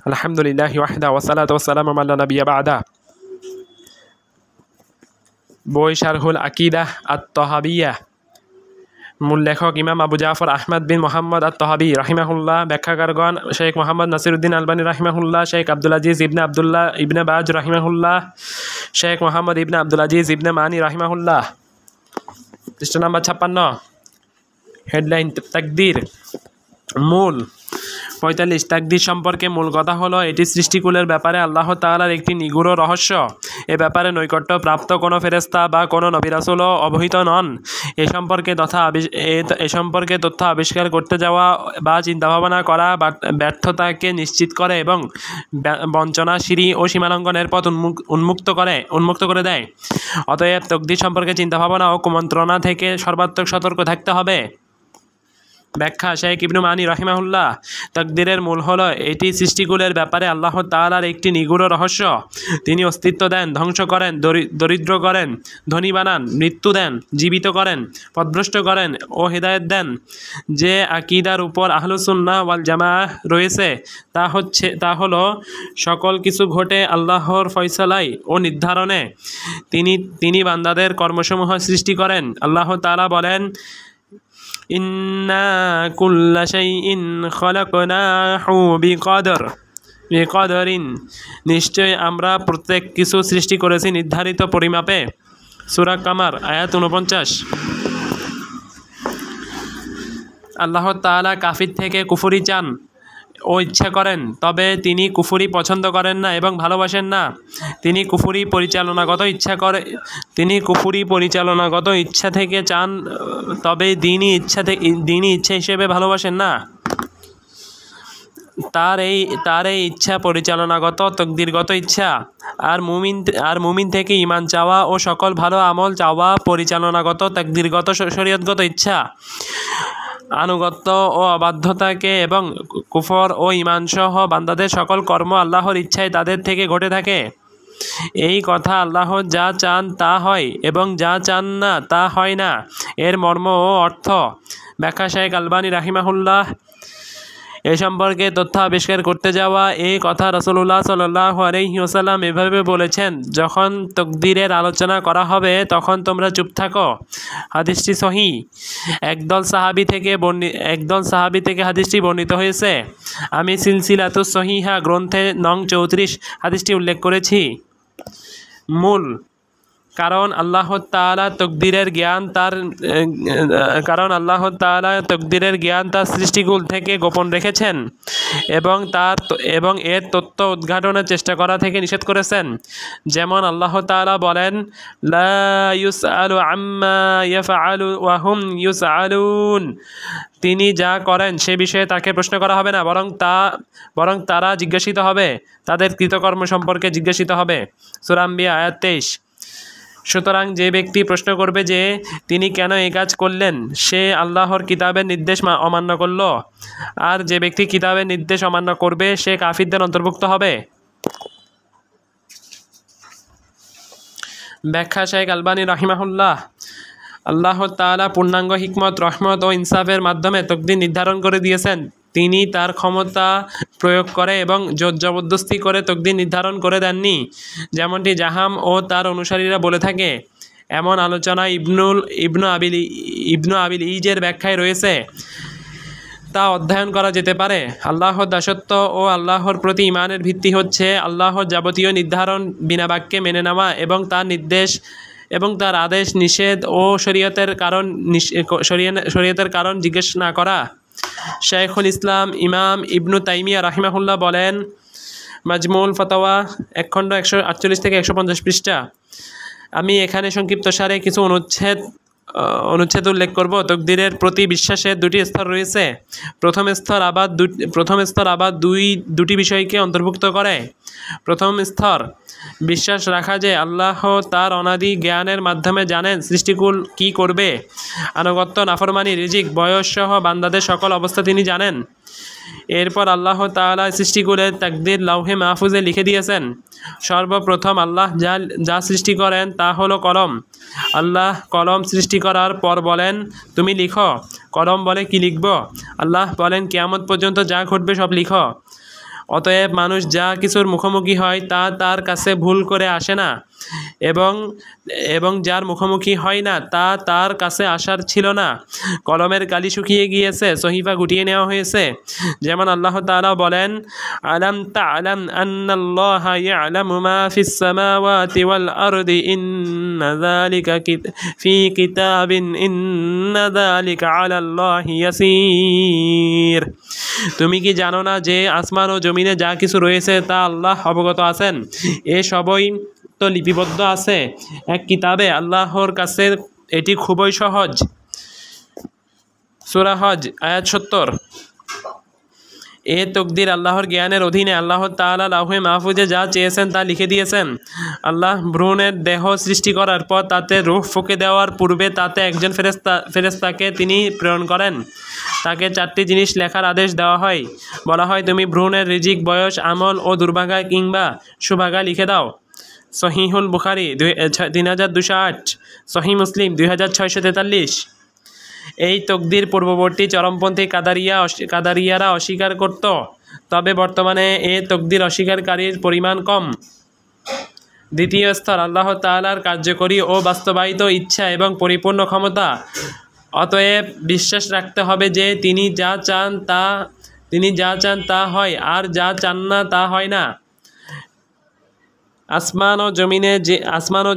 আলহামদুলিল্লাহি ওয়াহদা ওয়াসসালাতু ওয়াসসালামু আলা নাবিয়্যা বা'দা। বই শারহুল আকিদাহ আত-তাহাবিয়্যা, মূল লেখক ইমাম আবু জাফর আহমদ বিন মোহাম্মদ আত-তাহাবি রাহিমাহুল্লাহ। ব্যাখ্যাকারগণ শেখ মোহাম্মদ নাসিরউদ্দিন আলবানী রাহিমাহুল্লাহ, শেখ আব্দুল আজিজ ইবনে আব্দুল্লাহ ইবনে বাজ রাহিমাহুল্লাহ, শেখ মোহাম্মদ ইবনে আব্দুল আজিজ ইবনে মানি রাহিমাহুল্লাহ। পৃষ্ঠা নাম্বার 56। হেডলাইন তাকদীর। মূল 45। তাকদীর সম্পর্কে মূল কথা হলো এটি সৃষ্টিকুলের ব্যাপারে আল্লাহ তাআলার একটি নিগূঢ় রহস্য। এ ব্যাপারে নৈকট্য প্রাপ্ত কোনো ফেরেশতা বা কোনো নবী রাসূলও অবহিত নন। এ সম্পর্কে তথ্য আবিষ্কার করতে যাওয়া বা চিন্তাভাবনা করা ব্যর্থতাকে নিশ্চিত করে এবং বঞ্চনা, সিঁড়ি ও সীমালঙ্ঘনের পথ উন্মুক্ত করে দেয়। অতএব তাকদীর সম্পর্কে চিন্তাভাবনা ও কুমন্ত্রণা থেকে সর্বাত্মক সতর্ক থাকতে হবে। ব্যাখ্যা শেখ ইবনু মানি রাহিমাহুল্লাহ। তাকদীরের মূল হলো এটি সৃষ্টিকুলের ব্যাপারে আল্লাহ তাআলার একটি নিগূঢ় রহস্য। তিনি অস্তিত্ব দেন, ধ্বংস করেন, দরিদ্র করেন, ধনী বানান, মৃত্যু দেন, জীবিত করেন, পথভ্রষ্ট করেন ও হেদায়েত দেন। যে আকীদার উপর আহলুস সুন্নাহ ওয়াল জামাআহ রয়েছে তা হলো সকল কিছু ঘটে আল্লাহর ফয়সালায় ও নির্ধারণে। তিনি বান্দাদের কর্মসমূহ সৃষ্টি করেন। আল্লাহ তাআলা বলেন, ইন্না কুল্লা শাইইন খালাকনাহু বিকদরিন, নিশ্চয় আমরা প্রত্যেক কিছু সৃষ্টি করেছি নির্ধারিত পরিমাপে। সূরা কামার আয়াত 49। আল্লাহ তাআলা কাফির থেকে কুফরি চান ও ইচ্ছা করেন, তবে তিনি কুফরি পছন্দ করেন না এবং ভালোবাসেন না। তিনি কুফরি পরিচালনাগত ইচ্ছা থেকে চান, তবে দিনই ইচ্ছা হিসেবে ভালোবাসেন না। তার এই ইচ্ছা পরিচালনাগত তকদিরগত ইচ্ছা। আর মুমিন থেকে ঈমান চাওয়া ও সকল ভালো আমল চাওয়া পরিচালনাগত তকদিরগত শরীয়তগত ইচ্ছা। আনুগত্য ও অবাধ্যতাকে এবং কুফর ও ঈমানসহ বান্দাদের সকল কর্ম আল্লাহর ইচ্ছায় তাদের থেকে ঘটে থাকে। এই কথা আল্লাহ যা চান তা হয় এবং যা চান না তা হয় না, এর মর্ম ও অর্থ। ব্যাখ্যা শেখ আলবানী রাহিমাহুল্লাহ। এ সম্পর্কে তথ্য আবিষ্কার করতে যাওয়া এই কথা রাসূলুল্লাহ সাল্লাল্লাহু আলাইহি ওয়াসাল্লাম এভাবে বলেছেন, যখন তাকদীরের আলোচনা করা হবে তখন তোমরা চুপ থাকো। হাদিসটি সহিহ। একদল সাহাবী থেকে হাদিসটি বর্ণিত হয়েছে। আমি সিলসিলাতুস সহিহা গ্রন্থে নং 34 হাদিসটি উল্লেখ করেছি। মূল কারণ আল্লাহ তাআলা তকদীরের জ্ঞান তার সৃষ্টিকুল থেকে গোপন রেখেছেন এবং এর তথ্য উদ্ঘাটনের চেষ্টা করা থেকে নিষেধ করেছেন। যেমন আল্লাহ তাআলা বলেন, লা ইউসআলু আম্মা ইয়াফআলু ওয়া হুম ইউসআলুন, তিনি যা করেন সে বিষয়ে তাকে প্রশ্ন করা হবে না, বরং তারা জিজ্ঞাসিত হবে, তাদের কৃতকর্ম সম্পর্কে জিজ্ঞাসিত হবে। সূরা আম্বিয়া আয়াত 23। সুতরাং যে ব্যক্তি প্রশ্ন করবে যে তিনি কেন এই কাজ করলেন, সে আল্লাহর কিতাবের নির্দেশ অমান্য করল। আর যে ব্যক্তি কিতাবের নির্দেশ অমান্য করবে সে কাফিরদের অন্তর্ভুক্ত হবে। ব্যাখ্যা শেখ আলবানী রাহিমাহুল্লাহ। আল্লাহ তাআলা পূর্ণাঙ্গ হিকমত, রহমত ও ইনসাফের মাধ্যমে তাকদীর নির্ধারণ করে দিয়েছেন। তিনি তার ক্ষমতা প্রয়োগ করে এবং জোর জবরদস্তি করে তাকদীর নির্ধারণ করে দেননি, যেমনটি জাহাম ও তার অনুসারীরা বলে থাকে। এমন আলোচনা ইবনু আবিল ইজের ব্যাখ্যায় রয়েছে, তা অধ্যয়ন করা যেতে পারে। আল্লাহর দাসত্ব ও আল্লাহর প্রতি ঈমানের ভিত্তি হচ্ছে আল্লাহর যাবতীয় নির্ধারণ বিনা বাক্যে মেনে নেওয়া এবং তার আদেশ নিষেধ ও শরীয়তের কারণ জিজ্ঞেস না করা। শাইখুল ইসলাম ইমাম ইবনু তাইমিয়া রাহিমাহুল্লাহ বলেন, মাজমুল ফাতাওয়া 1 খণ্ড 148 থেকে 150 পৃষ্ঠা। আমি এখানে সংক্ষিপ্তসারে কিছু অনুচ্ছেদ উল্লেখ করব। তাকদীরের প্রতি বিশ্বাসের 2টি স্তর রয়েছে। প্রথম স্তর আবার দুটি বিষয়কে অন্তর্ভুক্ত করে। প্রথম স্তর বিশ্বাস রাখা যে আল্লাহ তার অনাদি জ্ঞানের মাধ্যমে জানেন সৃষ্টিকুল কি করবে। আনুগত্য, নাফরমানি, রিজিক, বয়স সহ বান্দাদের সকল অবস্থা তিনি জানেন। এরপর আল্লাহ তাআলা সৃষ্টিকুলের তাকদীর লাউহে মাহফুজে লিখে দিয়েছেন। সর্বপ্রথম আল্লাহ যা সৃষ্টি করেন তা হলো কলম। আল্লাহ কলম সৃষ্টি করার পর বলেন, তুমি লিখো। কলম বলে, কি লিখব? আল্লাহ বলেন, কিয়ামত পর্যন্ত যা ঘটবে সব লিখো। অতএব মানুষ যা কিছুর মুখোমুখি হয় তা তার কাছে ভুল করে আসে না, এবং যার মুখোমুখি হয় না তা তার কাছে আসার ছিল না। কলমের কালি শুকিয়ে গিয়েছে, সহিফা গুটিয়ে নেওয়া হয়েছে। যেমন আল্লাহ তাআলা বলেন, আলাম তা'লাম আন্নাল্লাহা ইয়া'লামু মা ফিস সামাওয়াতি ওয়াল আরদি ইন্না যালিকা ফি কিতাবিন ইন্না যালিকা আলাল্লাহি ইয়াসীর। তুমি কি জানো না যে আসমান ও জমিনে যা কিছু রয়েছে তা আল্লাহ অবগত আছেন? এ সবই তো লিপিবদ্ধ আছে এক কিতাবে, আল্লাহর কাছে এটি খুবই সহজ। সূরা হজ আয়াত 70। এ তকদির আল্লাহর জ্ঞানের অধীনে। আল্লাহ তাআলা লাউহে মাহফুজে যা চেয়েছেন তা লিখে দিয়েছেন। আল্লাহ ভ্রূণের দেহ সৃষ্টি করার পর তাতে রূহ ফুঁকে দেওয়ার পূর্বে তাতে একজন ফেরেশতাকে তিনি প্রেরণ করেন। তাকে 4টি জিনিস লেখার আদেশ দেওয়া হয়। বলা হয়, তুমি ভ্রূণের রিজিক, বয়স, আমল ও দুর্ভাগা কিংবা সুভাগা লিখে দাও। সহিহুল বুখারী 3208, সহিহ মুসলিম 2643। এই তকদির পূর্ববর্তী চরমপন্থী কাদারিয়ারা অস্বীকার করত, তবে বর্তমানে এ তকদির অস্বীকারীর পরিমাণ কম। দ্বিতীয় স্তর আল্লাহ তাআলার কার্যকরী ও বাস্তবায়িত ইচ্ছা এবং পরিপূর্ণ ক্ষমতা। অতএব বিশ্বাস রাখতে হবে যে তিনি যা চান তা হয়, আর যা চান না তা হয় না। আসমান ও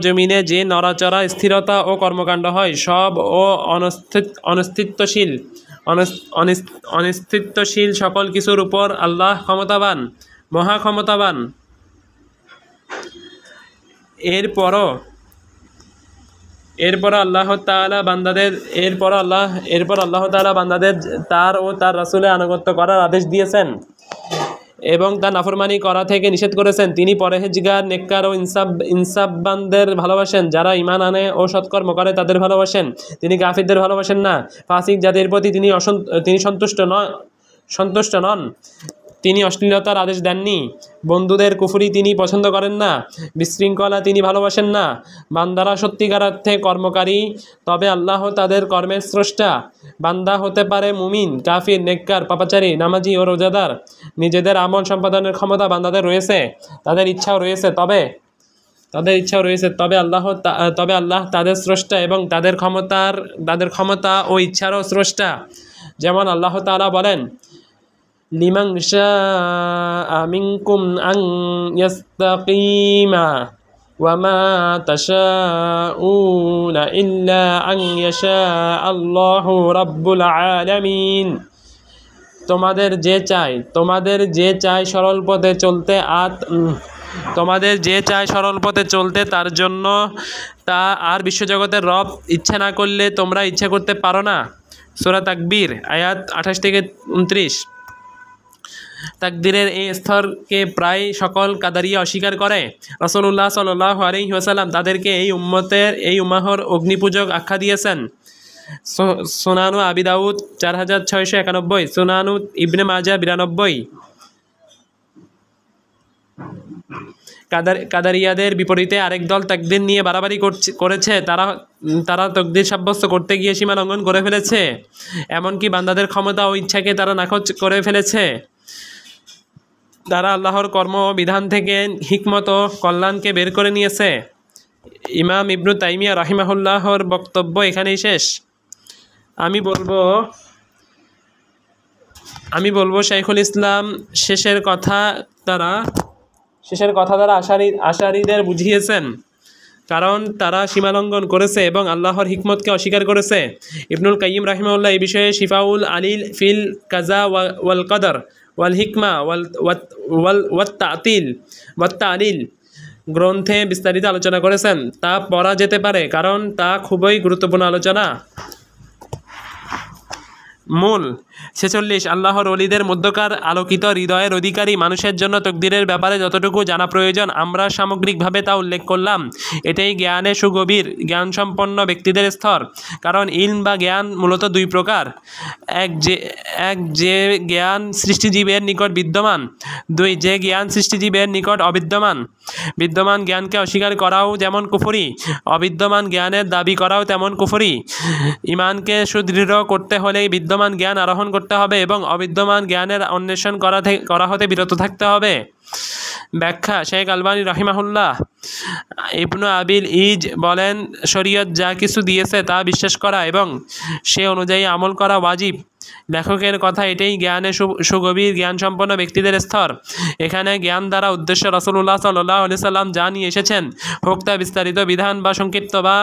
জমিনে যে নড়াচড়া, স্থিরতা ও কর্মকাণ্ড হয়, সব ও অনিস্থিতশীল সকল কিছুর উপর আল্লাহ ক্ষমতাবান, মহা ক্ষমতাবান। এরপর আল্লাহ তাআলা বান্দাদের তার ও তার রাসূলের আনুগত্য করার আদেশ দিয়েছেন এবং তা নাফরমানি করা থেকে নিষেধ করেছেন। তিনি পরহেজগার, নেককার ও ইনসাফবানদের ভালোবাসেন। যারা ঈমান আনে ও সৎকর্ম করে তাদের ভালোবাসেন। তিনি কাফিরদের ভালোবাসেন না। ফাসিক জাতির প্রতি তিনি সন্তুষ্ট নন। তিনি অশ্লীলতার আদেশ দেননি। বন্ধুদের কুফরি তিনি পছন্দ করেন না। বিশৃঙ্খলা তিনি ভালোবাসেন না। বান্দারা সত্যিকার অর্থে কর্মকারী, তবে আল্লাহ তাদের কর্মের স্রষ্টা। বান্দা হতে পারে মুমিন, কাফির, নেককার, পাপাচারী, নামাজি ও রোজাদার। নিজেদের আমল সম্পাদনের ক্ষমতা বান্দাদের রয়েছে, তাদের ইচ্ছাও রয়েছে, তবে আল্লাহ তাদের স্রষ্টা এবং তাদের ক্ষমতা ও ইচ্ছারও স্রষ্টা। যেমন আল্লাহ তাআলা বলেন, লিমান শাআ মিনকুম আন ইয়াস্তাকিমা ওয়া মা তাশাউনা ইল্লা আন ইয়াশা আল্লাহু রাব্বুল আলামিন। তোমাদের যে চায় সরল পথে চলতে তার জন্য তা, আর বিশ্বজগতের রব ইচ্ছা না করলে তোমরা ইচ্ছা করতে পারো না। সূরা তাকবীর আয়াত 28-29। তাকদীরের এই স্তরকে প্রায় সকল কাদারিয়া অস্বীকার করে। রাসূলুল্লাহ সাল্লাল্লাহু আলাইহি ওয়াসাল্লাম তাদেরকে এই উম্মাহর অগ্নিপূজক আখ্যা দিয়েছেন। সুনানু আবি দাউদ 4691, সুনানু ইবনে মাজাহ 92। কাদারিয়াদের বিপরীতে আরেক দল তাকদীর নিয়ে বাড়াবাড়ি করেছে। তারা তাকদীর সাব্যস্ত করতে গিয়ে সীমা লঙ্ঘন করে ফেলেছে। এমনকি বান্দাদের ক্ষমতা ও ইচ্ছাকে তারা নাকচ করে ফেলেছে। তারা আল্লাহর কর্ম ও বিধান থেকে হিকমত ও কল্যাণকে বের করে নিয়েছে। ইমাম ইবনু তাইমিয়া রাহিমাহুল্লাহর বক্তব্য এখানেই শেষ। আমি বলবো শাইখুল ইসলাম শেষের কথা দ্বারা আশারীদের বুঝিয়েছেন, কারণ তারা সীমালঙ্ঘন করেছে এবং আল্লাহর হিকমতকে অস্বীকার করেছে। ইবনুল কাইয়িম রাহিমাহুল্লাহ এই বিষয়ে শিফাউল আলিল ফিল কাজা ওয়াল কদর ওয়াল হিকমা ওয়াত তা'লিল গ্রন্থে বিস্তারিত আলোচনা করেছেন। তা পড়া যেতে পারে, কারণ তা খুবই গুরুত্বপূর্ণ আলোচনা। মূল 46 আল্লাহর ওলিদের মধ্যকার আলোকিত হৃদয়ের অধিকারী মানুষের জন্য তকদিরের ব্যাপারে যতটুকু জানা প্রয়োজন আমরা সামগ্রিকভাবে তা উল্লেখ করলাম। এটাই জ্ঞানে সুগভীর জ্ঞানসম্পন্ন ব্যক্তিদের স্তর। কারণ ইলম বা জ্ঞান মূলত দুই প্রকার। এক যে জ্ঞান সৃষ্টিজীবের নিকট বিদ্যমান, দুই যে জ্ঞান সৃষ্টিজীবের নিকট অবিদ্যমান। বিদ্যমান জ্ঞানকে অস্বীকার করাও যেমন কুফরি, অবিদ্যমান জ্ঞানের দাবি করাও তেমন কুফরি। ঈমানকে সুদৃঢ় করতে হলে বিদ্যমান জ্ঞান আরোহণ গ্রহণ করতে হবে এবং অবিদ্যমান জ্ঞানের অন্বেষণ করা হতে বিরত থাকতে হবে। ব্যাখ্যা শেখ আলবানী রাহিমাহুল্লাহ ইবনু আবিল ইজ বলেন, শরীয়ত যা কিছু দিয়েছে তা বিশ্বাস করা এবং সে অনুযায়ী আমল করা ওয়াজিব। লেখকের কথা এটাই জ্ঞানে সুগভীর জ্ঞানসম্পন্ন ব্যক্তিদের স্তর। এখানে জ্ঞান দ্বারা উদ্দেশ্য রাসূলুল্লাহ সাল্লাল্লাহু আলাইহি সাল্লাম যা নিয়ে এসেছেন, হোক তা বিস্তারিত বিধান বা সংক্ষিপ্ত বা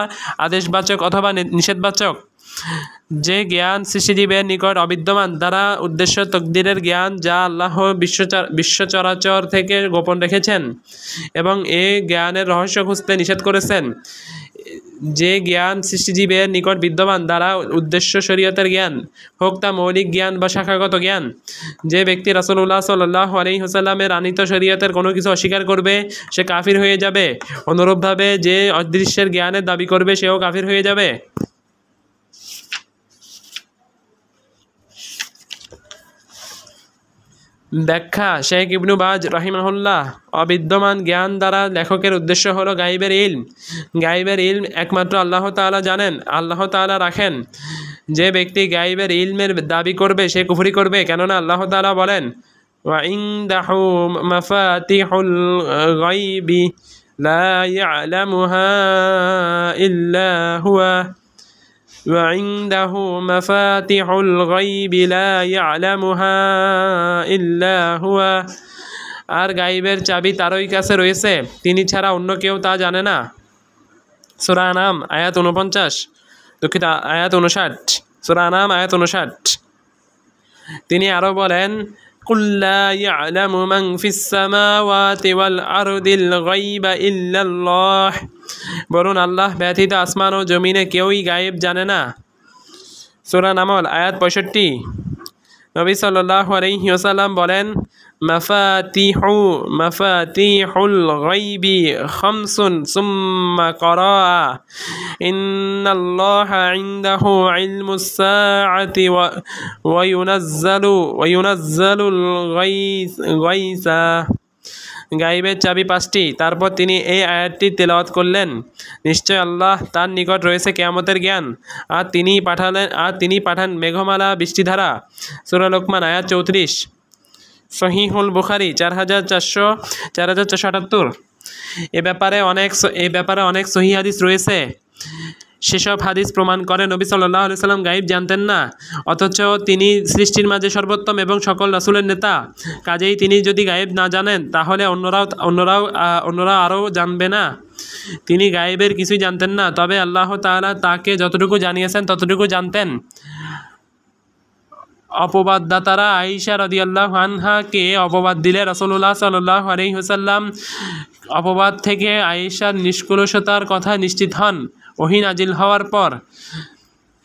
আদেশবাচক অথবা নিষেধবাচক। যে জ্ঞান সৃষ্টিজীবের নিকট অবিদ্যমান দ্বারা উদ্দেশ্য তকদিরের জ্ঞান, যা আল্লাহ বিশ্বচরাচর থেকে গোপন রেখেছেন এবং এ জ্ঞানের রহস্য খুঁজতে নিষেধ করেছেন। যে জ্ঞান সৃষ্টিজীবের নিকট বিদ্যমান দ্বারা উদ্দেশ্য শরীয়তের জ্ঞান, হোক তা মৌলিক জ্ঞান বা শাখাগত জ্ঞান। যে ব্যক্তি রাসূলুল্লাহ সাল্লাল্লাহু আলাইহি ওয়াসাল্লামের আনিত শরীয়তের কোনো কিছু অস্বীকার করবে সে কাফির হয়ে যাবে। অনুরূপভাবে যে অদৃশ্যের জ্ঞানের দাবি করবে সেও কাফির হয়ে যাবে। ব্যাখ্যা শেখ ইবনু বাজ রাহিমাহুল্লাহ অবিদ্যমান জ্ঞান দ্বারা লেখকের উদ্দেশ্য হলো গাইবের ইলম। গাইবের ইলম একমাত্র আল্লাহ তাআলা জানেন, আল্লাহ তাআলা রাখেন। যে ব্যক্তি গাইবের ইলমের দাবি করবে সে কুফরি করবে, কেননা আল্লাহ তাআলা বলেন, ওয়া ইনদাহু মাফাতিহুল গায়বি লা ইয়ালামুহা ইল্লা হুয়া وعنده مفاتح الغيب لا يعلمها إلا هو। আর গাইবের চাবি তারই কাছে রয়েছে, তিনি ছাড়া অন্য কেউ তা জানে না। সূরা আনাম আয়াত 49, দুঃখিত আয়াত 59, সূরা আনাম আয়াত 59। তিনি আরও বলেন, কুল লা ইয়ালামু মান ফিস সামাওয়াতি ওয়াল আরদিল গায়বা ইল্লাল্লাহ। বলুন, আল্লাহ ব্যতীত আসমান ও জমিনে কেউই গায়েব জানে না। সূরা নামল আয়াত 65। নবী সাল্লাল্লাহু আলাইহি ওয়াসাল্লাম বলেন, মাফাতিহুল গায়বি খামসুন সুম্মা ক্বারা ইন্নাল্লাহা ইনদাহু ইলমুস সাআতি ওয়া ইউনাজ্জালুল গায়সা। গাইবের চাবি 5টি। তারপর তিনি এই আয়াতটি তেলাওয়াত করলেন, নিশ্চয় আল্লাহ তার নিকট রয়েছে কিয়ামতের জ্ঞান, আর তিনি পাঠান মেঘমালা বৃষ্টিধারা। সূরা লোকমান আয়াত 34। সহিহুল বুখারী 4478। এ ব্যাপারে অনেক সহিহ হাদিস রয়েছে। সেসব হাদিস প্রমাণ করে নবী সাল্লাল্লাহু আলাইহি সাল্লাম গায়েব জানতেন না, অথচ তিনি সৃষ্টির মাঝে সর্বোত্তম এবং সকল রাসূলের নেতা। কাজেই তিনি যদি গায়েব না জানেন তাহলে অন্যরা আরও জানবে না। তিনি গায়েবের কিছুই জানতেন না, তবে আল্লাহ তাআলা তাকে যতটুকু জানিয়েছেন ততটুকু জানতেন। অপবাদদাতারা আয়েশা রাদিয়াল্লাহু আনহাকে অপবাদ দিলে রাসূলুল্লাহ সাল্লাল্লাহু আলাইহি ওয়াসাল্লাম অপবাদ থেকে আয়েশার নিষ্কলুষতার কথা নিশ্চিত হন। ওহী নাজিল হওয়ার পর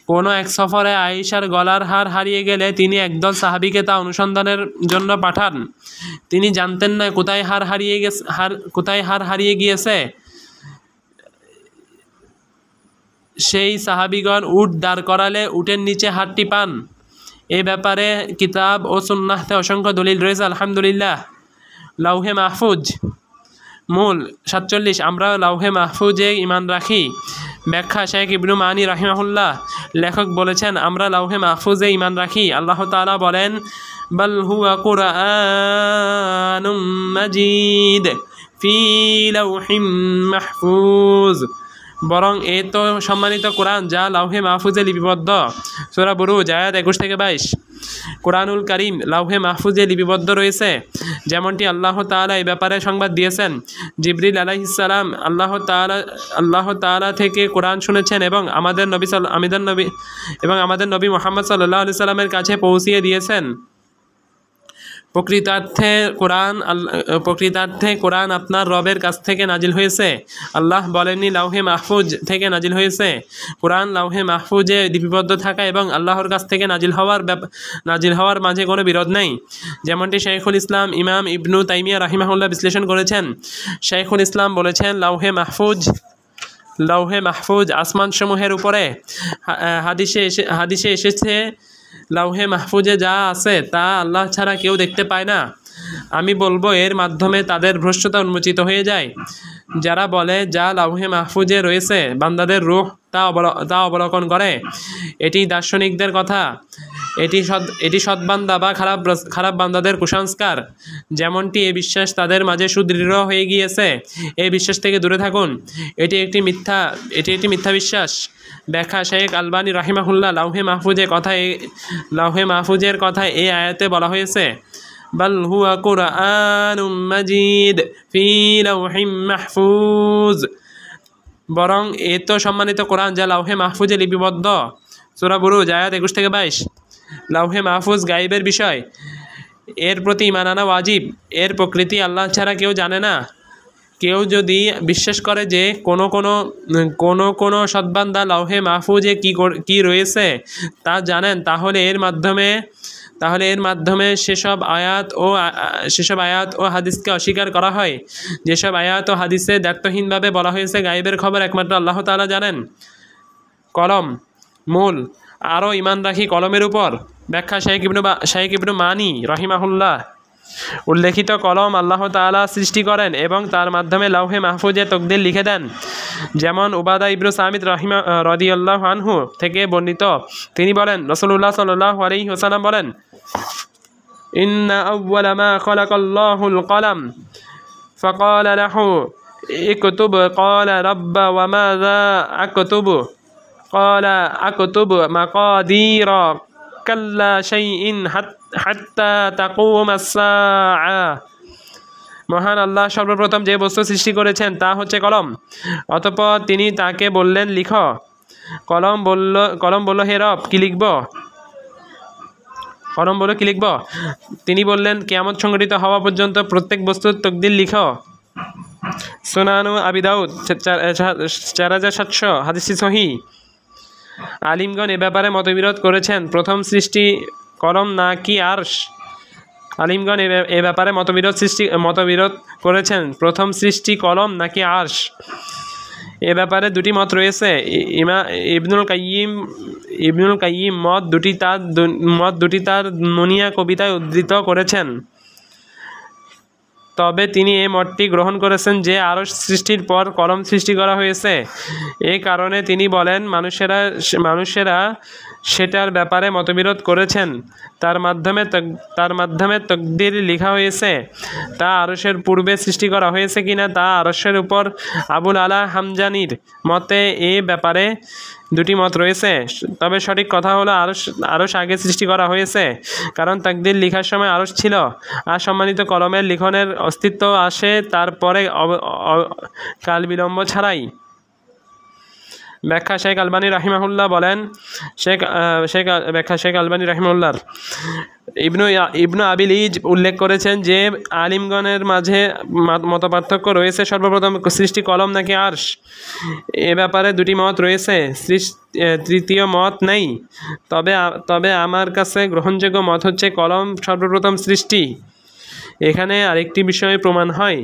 কোনো এক সফরে আয়েশার গলার হার হারিয়ে গেলে তিনি একদল সাহাবীকে তা অনুসন্ধানের জন্য পাঠান। তিনি জানতেন না কোথায় হার হারিয়ে গিয়েছে। সেই সাহাবীগণ উট দাঁড় করালে উটের নিচে হারটি পান। এ ব্যাপারে কিতাব ও সুন্নাহতে অসংখ্য দলিল রয়েছে। আলহামদুলিল্লাহ। লাউহে মাহফুজ। মূল 47। আমরা লাউহে মাহফুজে ঈমান রাখি। ব্যাখ্যা শেখ ইবনু মানি রাহিমাহুল্লাহ লেখক বলেছেন, আমরা লাউহে মাহফুজে ঈমান রাখি। আল্লাহ তাআলা বলেন, বাল হুয়া কুরআনুম মাজিদ ফি লাউহিম মাহফুজ। বরং এ তো সম্মানিত কোরআন যা লাউহে মাহফুজে লিপিবদ্ধ। সূরা বুরুজ আয়াত 21-22। কোরআনুল কারীম লাউহে মাহফুজে লিপিবদ্ধ রয়েছে, যেমনটি আল্লাহ তাআলা এই ব্যাপারে সংবাদ দিয়েছেন। জিবরিল আলাইহিস সালাম আল্লাহ তাআলা থেকে কোরআন শুনেছেন এবং আমাদের নবী মুহাম্মদ সাল্লাল্লাহু আলাইহি সাল্লামের কাছে পৌঁছিয়ে দিয়েছেন। প্রকৃতার্থে কোরআন আপনার রবের কাছ থেকে নাজিল হয়েছে। আল্লাহ বলেননি লাউহে মাহফুজ থেকে নাজিল হয়েছে। কোরআন লাউহে মাহফুজে লিপিবদ্ধ থাকা এবং আল্লাহর কাছ থেকে নাজিল হওয়ার মাঝে কোনো বিরোধ নেই, যেমনটি শাইখুল ইসলাম ইমাম ইবনু তাইমিয়া রাহিমাহুল্লাহ বিশ্লেষণ করেছেন। শাইখুল ইসলাম বলেছেন, লাউহে মাহফুজ আসমানসমূহের উপরে। হাদিসে এসেছে, লাউহে মাহফুজে যা আছে তা আল্লাহ ছাড়া কেউ দেখতে পায় না। আমি বলবো এর মাধ্যমে তাদের ভ্রষ্টতা উন্মোচিত হয়ে যায়। যারা বলে যা লাউহে মাহফুজে রয়েছে বান্দাদের রূহ তা অবলোকন করে, এটি দার্শনিকদের কথা। এটি সৎ বান্দা বা খারাপ বান্দাদের কুসংস্কার। যেমনটি এই বিশ্বাস তাদের মাঝে সুদৃঢ় হয়ে গিয়েছে, এই বিশ্বাস থেকে দূরে থাকুন। এটি একটি মিথ্যা বিশ্বাস। ব্যাখ্যা শেখ আলবানী রাহিমাহুল্লাহ লাউহে মাহফুজের কথা এই আয়াতে বলা হয়েছে, বাল হুয়া কুরআনুম মাজিদ ফি লাউহিম মাহফুজ। বরং এ তো সম্মানিত কোরআন যা লাউহে মাহফুজে লিপিবদ্ধ। সূরা বুরুজ আয়াত 21 থেকে 22। লাউহে মাহফুজ গায়েবের বিষয়, এর প্রতি ঈমান আনা ওয়াজিব। এর প্রকৃতি আল্লাহ ছাড়া কেউ জানে না। কেউ যদি বিশ্বাস করে যে কোনো সৎবান্দা লাউহে মাহফুজে কি রয়েছে তা জানেন, তাহলে এর মাধ্যমে সেসব আয়াত ও হাদিসকে অস্বীকার করা হয়। যেসব আয়াত ও হাদিসে দায়িত্বহীনভাবে বলা হয়েছে গায়েবের খবর একমাত্র আল্লাহ তাআলা জানেন। কলম মূল, আরও ঈমান রাখি কলমের উপর। ব্যাখ্যা শাইখ ইবনু মানি রাহিমাহুল্লাহ, উল্লেখিত কলম আল্লাহ তাআলা সৃষ্টি করেন এবং তার মাধ্যমে লাউহে মাহফুজে তকদির লিখে দেন। যেমন উবাদা ইবনু সামিত রাদিয়াল্লাহু আনহু থেকে বর্ণিত, তিনি বলেন, রাসূলুল্লাহ সাল্লাল্লাহু আলাইহি ওয়াসাল্লাম বলেন, ইন্না আউওয়ালা মা খালাকাল্লাহুল কলাম ফাকালা লাহু ইকতুব ক্বালা রাব্বা ওয়া মাযা আকতুবু ক্বালা আকতুবু মাকাদিরা কাল্লা শাইইন হাত্তা তাকুমাস সাআ। মহান আল্লাহ সর্বপ্রথম যে বস্তু সৃষ্টি করেছেন তা হচ্ছে কলম। অতঃপর তিনি তাকে বললেন, লিখো। কলম বলল, হে রব, কি লিখব? তিনি বললেন, কিয়ামত সংঘটিত হওয়া পর্যন্ত প্রত্যেক বস্তুর তকদির লিখো। সুনানু আবি দাউদ 4700, হাদিসটি সহিহ। আলিমগণ এ ব্যাপারে মতবিরোধ করেছেন, প্রথম সৃষ্টি কলম নাকি আরশ। আলিমগণ এ ব্যাপারে মতবিরোধ করেছেন, প্রথম সৃষ্টি কলম নাকি আরশ। এ ব্যাপারে দুটি মত রয়েছে। ইবনুল কাইয়িম মত দুটি তার নুনিয়া কবিতায় উদ্ধৃত করেছেন। তবে তিনি এই মতটি গ্রহণ করেছেন যে আরশ সৃষ্টির পর কলম সৃষ্টি করা হয়েছে। এই কারণে তিনি বলেন, মানুষেরা সেটার ব্যাপারে মতবিরোধ করেছেন। তার মাধ্যমে তকদির লেখা হয়েছে। তা আরশের পূর্বে সৃষ্টি করা হয়েছে কিনা তা আরশের উপর আবুল আলা হামজানির মতে এ ব্যাপারে দুটি মত রয়েছে। তবে সঠিক কথা হলো আরশ আগে সৃষ্টি করা হয়েছে, কারণ তাকদীর লেখার সময় আরশ ছিল। আর সম্মানিত কলমের লিখনের অস্তিত্ব আসে তারপরে কাল বিলম্ব ছাড়াই। ব্যাখ্যা শেখ আলবানী রাহিমাহুল্লাহ বলেন, শেখ আলবানী রাহিমাহুল্লাহ ইবনু আবিল ইজ উল্লেখ করেছেন যে আলিমগণের মাঝে মতপার্থক্য রয়েছে, সর্বপ্রথম সৃষ্টি কলম নাকি আরশ। এ ব্যাপারে দুটি মত রয়েছে, তৃতীয় মত নেই। তবে আমার কাছে গ্রহণযোগ্য মত হচ্ছে কলম সর্বপ্রথম সৃষ্টি। এখানে আরেকটি বিষয় প্রমাণ হয়,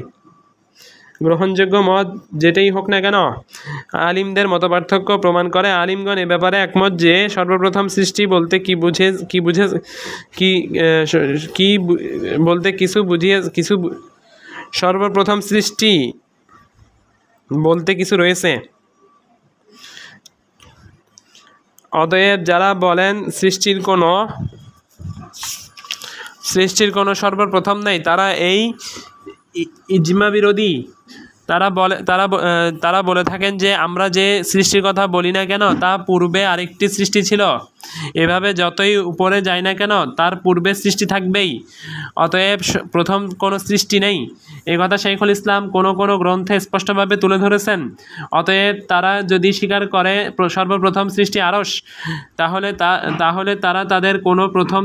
গ্রহণযোগ্য মত যেটাই হোক না কেন, আলিমদের মতপার্থক্য প্রমাণ করে। আলিমগণ এ ব্যাপারে একমত যে সর্বপ্রথম সৃষ্টি বলতে সর্বপ্রথম সৃষ্টি বলতে কিছু রয়েছে। অতএব যারা বলেন সৃষ্টির কোনো সর্বপ্রথম নেই, তারা এই ইজমা বিরোধী। তারা বলে থাকেন যে আমরা যে সৃষ্টির কথা বলি না কেন তা পূর্বে আরেকটি সৃষ্টি ছিল। এভাবে যতই উপরে যায় না কেন তার পূর্বে সৃষ্টি থাকবেই। অতএব প্রথম কোনো সৃষ্টি নেই, এই কথা শাইখুল ইসলাম কোনো গ্রন্থে স্পষ্টভাবে তুলে ধরেছেন। অতএব তারা যদি স্বীকার করে সর্বপ্রথম সৃষ্টি আরশ, তাহলে তাদের কোনো প্রথম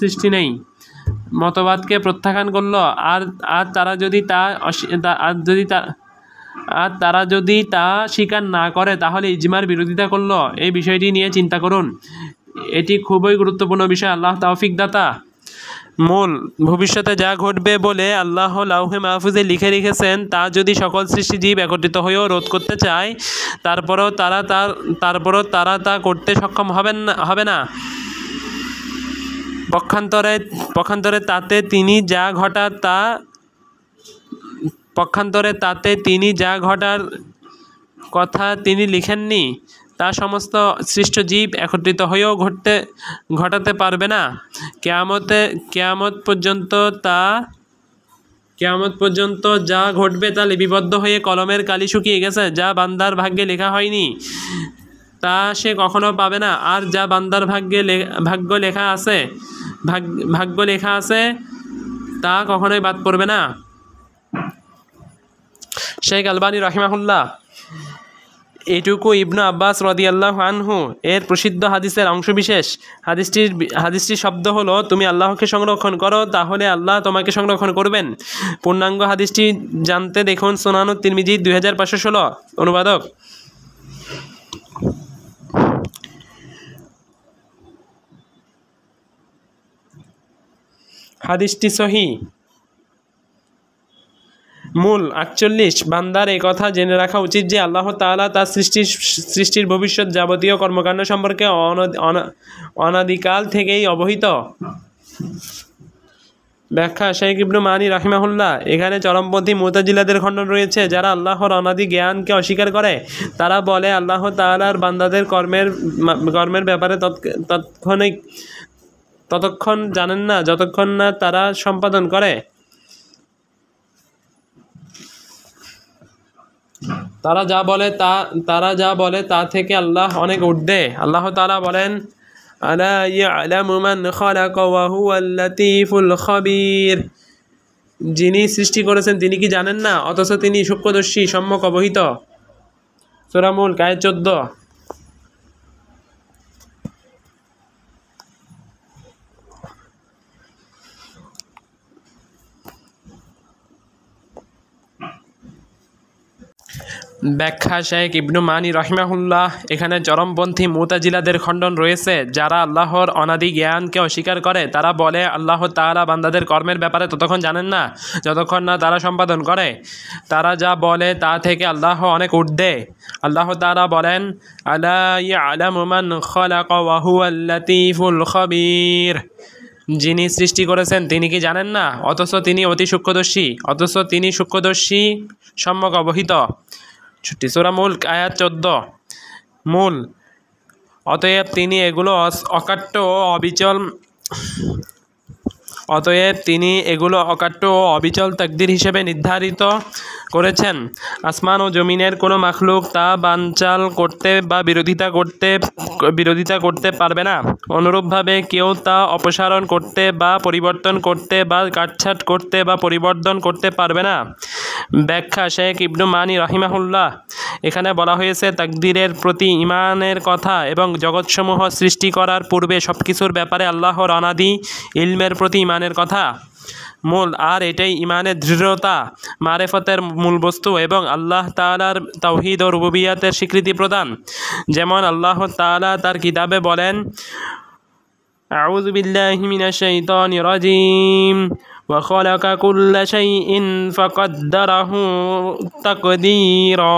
সৃষ্টি নেই মতবাদকে প্রত্যাখ্যান করল। আর তারা যদি তা স্বীকার না করে তাহলে ইজমার বিরোধিতা করল। এই বিষয়টি নিয়ে চিন্তা করুন, এটি খুবই গুরুত্বপূর্ণ বিষয়। আল্লাহ তৌফিক দাতা। মূল, ভবিষ্যতে যা ঘটবে বলে আল্লাহ লাউহে মাহফুজে লিখে রেখেছেন তা যদি সকল সৃষ্টিজীব একত্রিত হয়েও রোধ করতে চায়, তারপরও তারা তা করতে সক্ষম হবে না। পক্ষান্তরে তাতে তিনি যা ঘটার কথা তিনি লিখেননি তা সমস্ত সৃষ্ট জীব একত্রিত হয়েও ঘটাতে পারবে না। কিয়ামত পর্যন্ত যা ঘটবে তা লিপিবদ্ধ হয়ে কলমের কালি শুকিয়ে গেছে। যা বান্দার ভাগ্যে লেখা হয়নি তা সে কখনো পাবে না, আর যা বান্দার ভাগ্য লেখা আছে তা কখনোই বাদ পড়বে না। শেখ আলবানী রাহিমাহুল্লাহ এটুকু ইবনু আব্বাস রাদিয়াল্লাহু আনহু এর প্রসিদ্ধ হাদিসের অংশবিশেষ। হাদিসটির শব্দ হলো, তুমি আল্লাহকে সংরক্ষণ করো তাহলে আল্লাহ তোমাকে সংরক্ষণ করবেন। পূর্ণাঙ্গ হাদিসটি জানতে দেখুন সুনানুত তিরমিজি 2516। অনুবাদক হাদিসটি সহিহ। মূল 48 বান্দার এই কথা জেনে রাখা উচিত যে আল্লাহ তাআলা তার সৃষ্টির ভবিষ্যৎ যাবতীয় কর্মকাণ্ড সম্পর্কে অনাদিকাল থেকেই অবহিত। ব্যাখ্যা শেখ ইবনু মানি রাহিমাহুল্লাহ এখানে চরমপন্থী মুতাজিলাদের খণ্ডন রয়েছে, যারা আল্লাহর অনাদি জ্ঞানকে অস্বীকার করে। তারা বলে আল্লাহ তাআলার বান্দাদের কর্মের ব্যাপারে ততক্ষণ জানেন না যতক্ষণ না তারা সম্পাদন করে। তারা যা বলে তা থেকে আল্লাহ অনেক ঊর্ধ্বে। আল্লাহ তাআলা বলেন, আলা ইয়ালামু মান খালাকা ওয়া হুয়াল লাতীফুল খাবীর। যিনি সৃষ্টি করেছেন তিনি কি জানেন না, অথচ তিনি সূক্ষ্মদর্শী, সম্যক অবহিত। সূরা মুলক আয়াত 14। ব্যাখ্যা শেখ ইবনু মানি রাহিমাহুল্লাহ এখানে চরমপন্থী মুতাজিলাদের খণ্ডন রয়েছে, যারা আল্লাহর অনাদি জ্ঞানকে অস্বীকার করে। তারা বলে আল্লাহ তাআলা বান্দাদের কর্মের ব্যাপারে ততক্ষণ জানেন না যতক্ষণ না তারা সম্পাদন করে। তারা যা বলে তা থেকে আল্লাহ অনেক ঊর্ধ্বে। আল্লাহ তাআলা বলেন, আলা ইয়ালামু মান খালাকা ওয়া হুয়াল লাতীফুল খাবীর। যিনি সৃষ্টি করেছেন তিনি কি জানেন না, অথচ তিনি সূক্ষ্মদর্শী, সম্যক অবহিত। সূরা মুলক আয়াত 14। মূল অতএব তিনি এগুলো অকাট্য ও অবিচল তাকদীর হিসেবে নির্ধারিত করেছেন। আসমান ও জমিনের কোনো মাখলুক তা বানচাল করতে বা বিরোধিতা করতে পারবে না। অনুরূপভাবে কেউ তা অপসারণ করতে বা পরিবর্তন করতে বা কাটছাঁট করতে বা পরিবর্তন করতে পারবে না। ব্যাখ্যা শেখ ইবনু মানি রাহিমাহুল্লাহ এখানে বলা হয়েছে তাকদীরের প্রতি ঈমানের কথা এবং জগৎসমূহ সৃষ্টি করার পূর্বে সবকিছুর ব্যাপারে আল্লাহর অনাদি ইলমের প্রতি ঈমানের কথা। মূল আর এটাই ঈমানের দৃঢ়তা, মারেফতের মূল বস্তু এবং আল্লাহ তাআলার তাওহীদ ও রুবুবিয়্যাতের স্বীকৃতি প্রদান। যেমন আল্লাহ তাআলা তার কিতাবে বলেন, আউযু বিল্লাহি মিনাশ শাইতানির রাজীম ওয়া খালাকা কুল্লা শাইইন ফাকাদ্দারাহু তাকদীরা।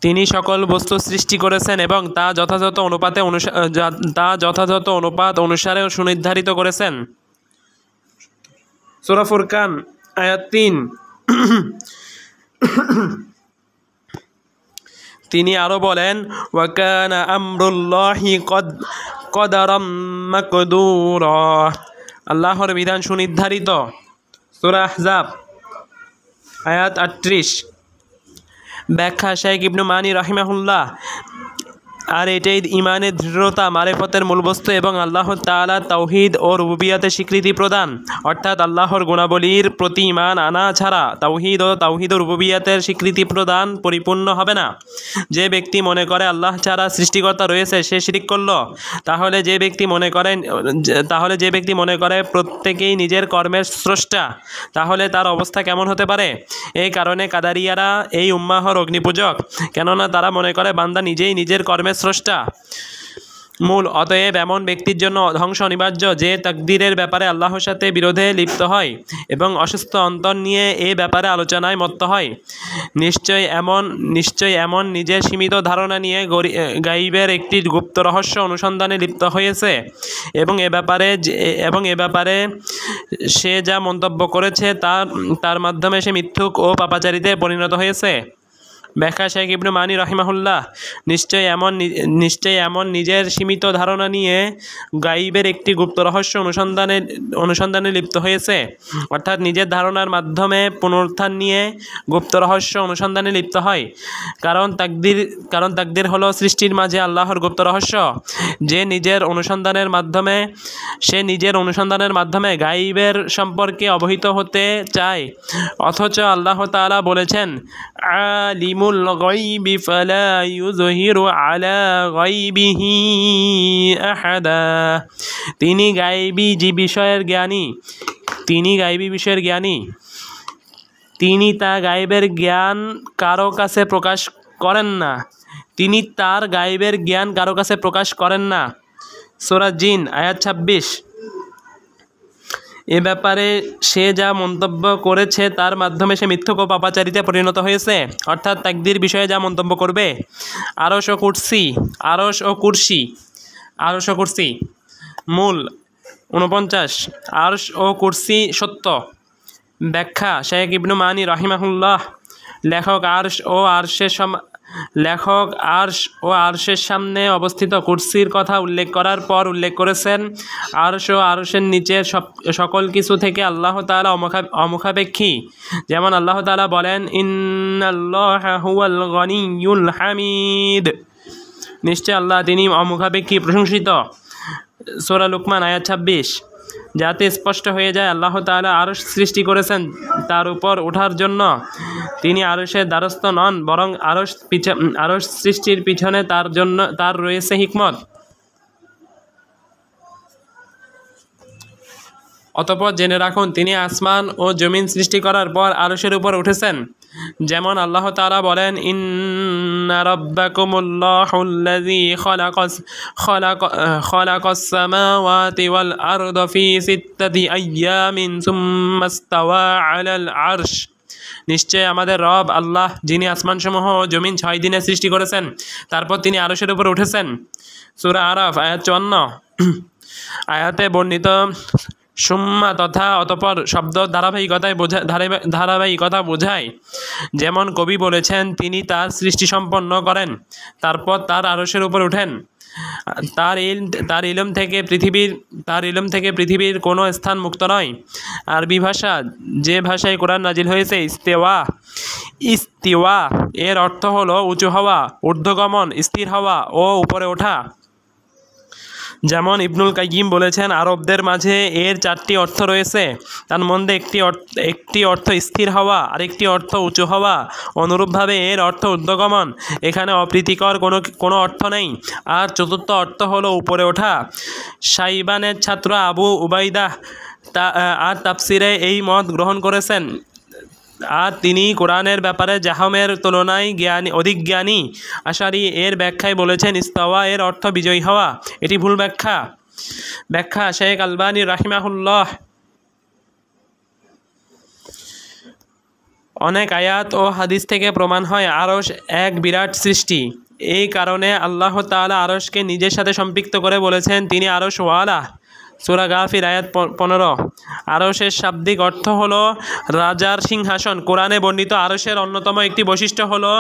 তিনি সকল বস্তু সৃষ্টি করেছেন এবং তা যথাযথ অনুপাত অনুসারে সুনির্ধারিত করেছেন। সূরা ফুরকান আয়াত 3। তিনি আরো বলেন, ওয়া কানা আমরুল্লাহি কদারাম মাকদুরা। আল্লাহর বিধান সুনির্ধারিত। সূরা আহজাব আয়াত 38। ব্যাখ্যা শেখ ইবনু মানি রাহিমাহুল্লাহ আর এটাই ঈমানের দৃঢ়তা, মারেফতের মূলবস্তু এবং আল্লাহ তাআলার তাওহীদ ও রুবুবিয়্যাতের স্বীকৃতি প্রদান। অর্থাৎ আল্লাহর গুণাবলীর প্রতি ঈমান আনা ছাড়া তাওহীদ ও রুবুবিয়্যাতের স্বীকৃতি প্রদান পরিপূর্ণ হবে না। যে ব্যক্তি মনে করে আল্লাহ ছাড়া সৃষ্টিকর্তা রয়েছে সে শিরক করল। তাহলে যে ব্যক্তি মনে করে প্রত্যেকেই নিজের কর্মের স্রষ্টা, তাহলে তার অবস্থা কেমন হতে পারে? এই কারণে কাদারিয়ারা এই উম্মাহর অগ্নিপূজক, কেননা তারা মনে করে বান্দা নিজেই নিজের কর্মের স্রষ্টা। মূল অতএব এমন ব্যক্তির জন্য ধ্বংস অনিবার্য যে তাকদীরের ব্যাপারে আল্লাহর সাথে বিরোধে লিপ্ত হয় এবং অসুস্থ অন্তর নিয়ে এ ব্যাপারে আলোচনায় মত্ত হয়। নিশ্চয় এমন নিজের সীমিত ধারণা নিয়ে গাইবের একটি গুপ্ত রহস্য অনুসন্ধানে লিপ্ত হয়েছে এবং এ ব্যাপারে সে যা মন্তব্য করেছে তার মাধ্যমে সে মিথ্যুক ও পাপাচারীতে পরিণত হয়েছে। ব্যাখ্যা শেখ ইবনু মানি রাহিমাহুল্লাহ, নিশ্চয় এমন নিজের সীমিত ধারণা নিয়ে গাইবের একটি গুপ্ত রহস্য অনুসন্ধানে লিপ্ত হয়েছে, অর্থাৎ নিজের ধারণার মাধ্যমে পুনরুত্থান নিয়ে গুপ্ত রহস্য অনুসন্ধানে লিপ্ত হয়। কারণ তাকদীর হলো সৃষ্টির মাঝে আল্লাহর গুপ্ত রহস্য। নিজের অনুসন্ধানের মাধ্যমে গাইবের সম্পর্কে অবহিত হতে চায়, অথচ আল্লাহ তাআলা বলেছেন, আলিমুল গায়বি ফালা ইউযহিরু আলা গায়বিহি আহাদা। তিনি গায়বী বিষয়ের জ্ঞানী। তিনি তা গায়বের জ্ঞান কারো কাছে প্রকাশ করেন না। সূরা জিন আয়াত 26। এ ব্যাপারে সে যা মন্তব্য করেছে তার মাধ্যমে সে মিথ্যুক ও পাপাচারীতে পরিণত হয়েছে, অর্থাৎ তাকদীর বিষয়ে যা মন্তব্য করবে। আরশ ও কুরসি। মূল 49। আরশ ও কুরসি সত্য। ব্যাখ্যা শেখ ইবনু মানি রাহিমাহুল্লাহ, লেখক আরশ ও আরশের সামনে অবস্থিত কুরসির কথা উল্লেখ করার পর উল্লেখ করেছেন, আরশ ও আরশের নিচের সকল কিছু থেকে আল্লাহ তাআলা অমুখাপেক্ষী। যেমন আল্লাহ তাআলা বলেন, ইন্নাল্লাহা হুয়াল গনিয়্যুল হামিদ। নিশ্চয় আল্লাহ তিনি অমুখাপেক্ষী প্রশংসিত। সূরা লুকমান আয়াত 26। যাতে স্পষ্ট হয়ে যায় আল্লাহ তাআলা আরশ সৃষ্টি করেছেন তার উপর ওঠার জন্য। তিনি আরশের দ্বারস্থ নন, বরং আরশ সৃষ্টির পিছনে তার রয়েছে হিকমত। অতঃপর জেনে রাখুন, তিনি আসমান ও জমিন সৃষ্টি করার পর আরশের উপর উঠেছেন। যেমন আল্লাহ তাআলা বলেন, ইন্না রাব্বাকুমুল্লাহুল্লাযী খালাকাস সামাওয়াতি ওয়াল আরদা ফি সিত্তাতি আইয়ামিন সুম্মা ইসতাওয়া আলাল আরশ। নিশ্চয় আমাদের রব আল্লাহ, যিনি আসমানসমূহ ও জমিন 6 দিনে সৃষ্টি করেছেন, তারপর তিনি আরশের উপর উঠেছেন। সূরা আরাফ আয়াত 54। আয়াতে বর্ণিত সুম্মা তথা অতঃপর শব্দ ধারাবাহিকতা বোঝায়। যেমন কবি বলেছেন, তিনি তার সৃষ্টি সম্পন্ন করেন, তারপর তার আরশের উপর ওঠেন। তার ইলম থেকে পৃথিবীর কোনো স্থান মুক্ত নয়। আরবি ভাষা, যে ভাষায় কোরআন নাজিল হয়েছে, ইস্তিওয়া এর অর্থ হলো উঁচু হওয়া, ঊর্ধ্বগমন, স্থির হওয়া ও উপরে ওঠা। যেমন ইবনুল কাইয়িম বলেছেন, আরবদের মাঝে এর 4টি অর্থ রয়েছে। তার মধ্যে একটি অর্থ স্থির হওয়া, আরেকটি অর্থ উঁচু হওয়া, অনুরূপভাবে এর অর্থ ঊর্ধ্বগমন। এখানে অপ্রীতিকর কোনো অর্থ নেই। আর চতুর্থ অর্থ হলো উপরে ওঠা। শাইবানের ছাত্র আবু উবাইদাহ আর তাফসিরে এই মত গ্রহণ করেছেন, আর তিনি কোরআনের ব্যাপারে জাহমের তুলনায় অধিক জ্ঞানী। আশারি এর ব্যাখ্যায় বলেছেন, ইস্তাওয়া এর অর্থ বিজয়ী হওয়া। এটি ভুল ব্যাখ্যা শেখ আলবানী রাহিমাহুল্লাহ। অনেক আয়াত ও হাদিস থেকে প্রমাণ হয় আরশ এক বিরাট সৃষ্টি। এই কারণে আল্লাহ তাআলা আরশকে নিজের সাথে সম্পৃক্ত করে বলেছেন, তিনি আরশ ওয়ালা। সূরা গাফির আয়াত 15। আরশের শাব্দিক অর্থ হলো রাজার সিংহাসন। কোরআনে বর্ণিত আরশের অন্যতম একটি বৈশিষ্ট্য হলো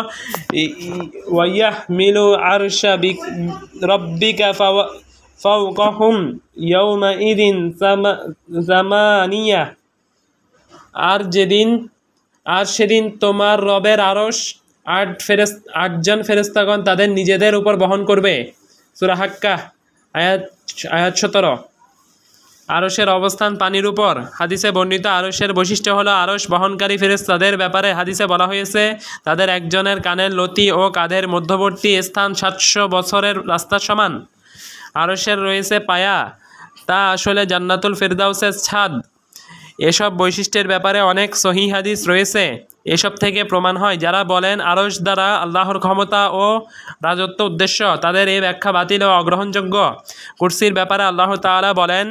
ওয়ায়াহমিলু আরশা রাব্বিকা ফাওকাহুম ইয়াওমাইযিন সামানিয়া। আর সেদিন তোমার রবের আরশ 8জন ফেরেশতাগণ তাদের নিজেদের উপর বহন করবে। সূরা হাক্কা আয়াত 17। আরশের অবস্থান পানির উপর। হাদিসে বর্ণিত আরশের বৈশিষ্ট্য হলো আরশ বহনকারী ফেরেশতাদের ব্যাপারে হাদিসে বলা হয়েছে, তাদের একজনের কানের লতি ও কাঁধের মধ্যবর্তী স্থান 700 বছরের রাস্তার সমান। আরশের রয়েছে পায়া, তা আসলে জান্নাতুল ফেরদাউসের ছাদ। এসব বৈশিষ্ট্যের ব্যাপারে অনেক সহিহ হাদিস রয়েছে। এসব থেকে প্রমাণ হয় যারা বলেন আরশ দ্বারা আল্লাহর ক্ষমতা ও রাজত্ব উদ্দেশ্য, তাদের এই ব্যাখ্যা বাতিল ও অগ্রহণযোগ্য। কুরসির ব্যাপারে আল্লাহ তাআলা বলেন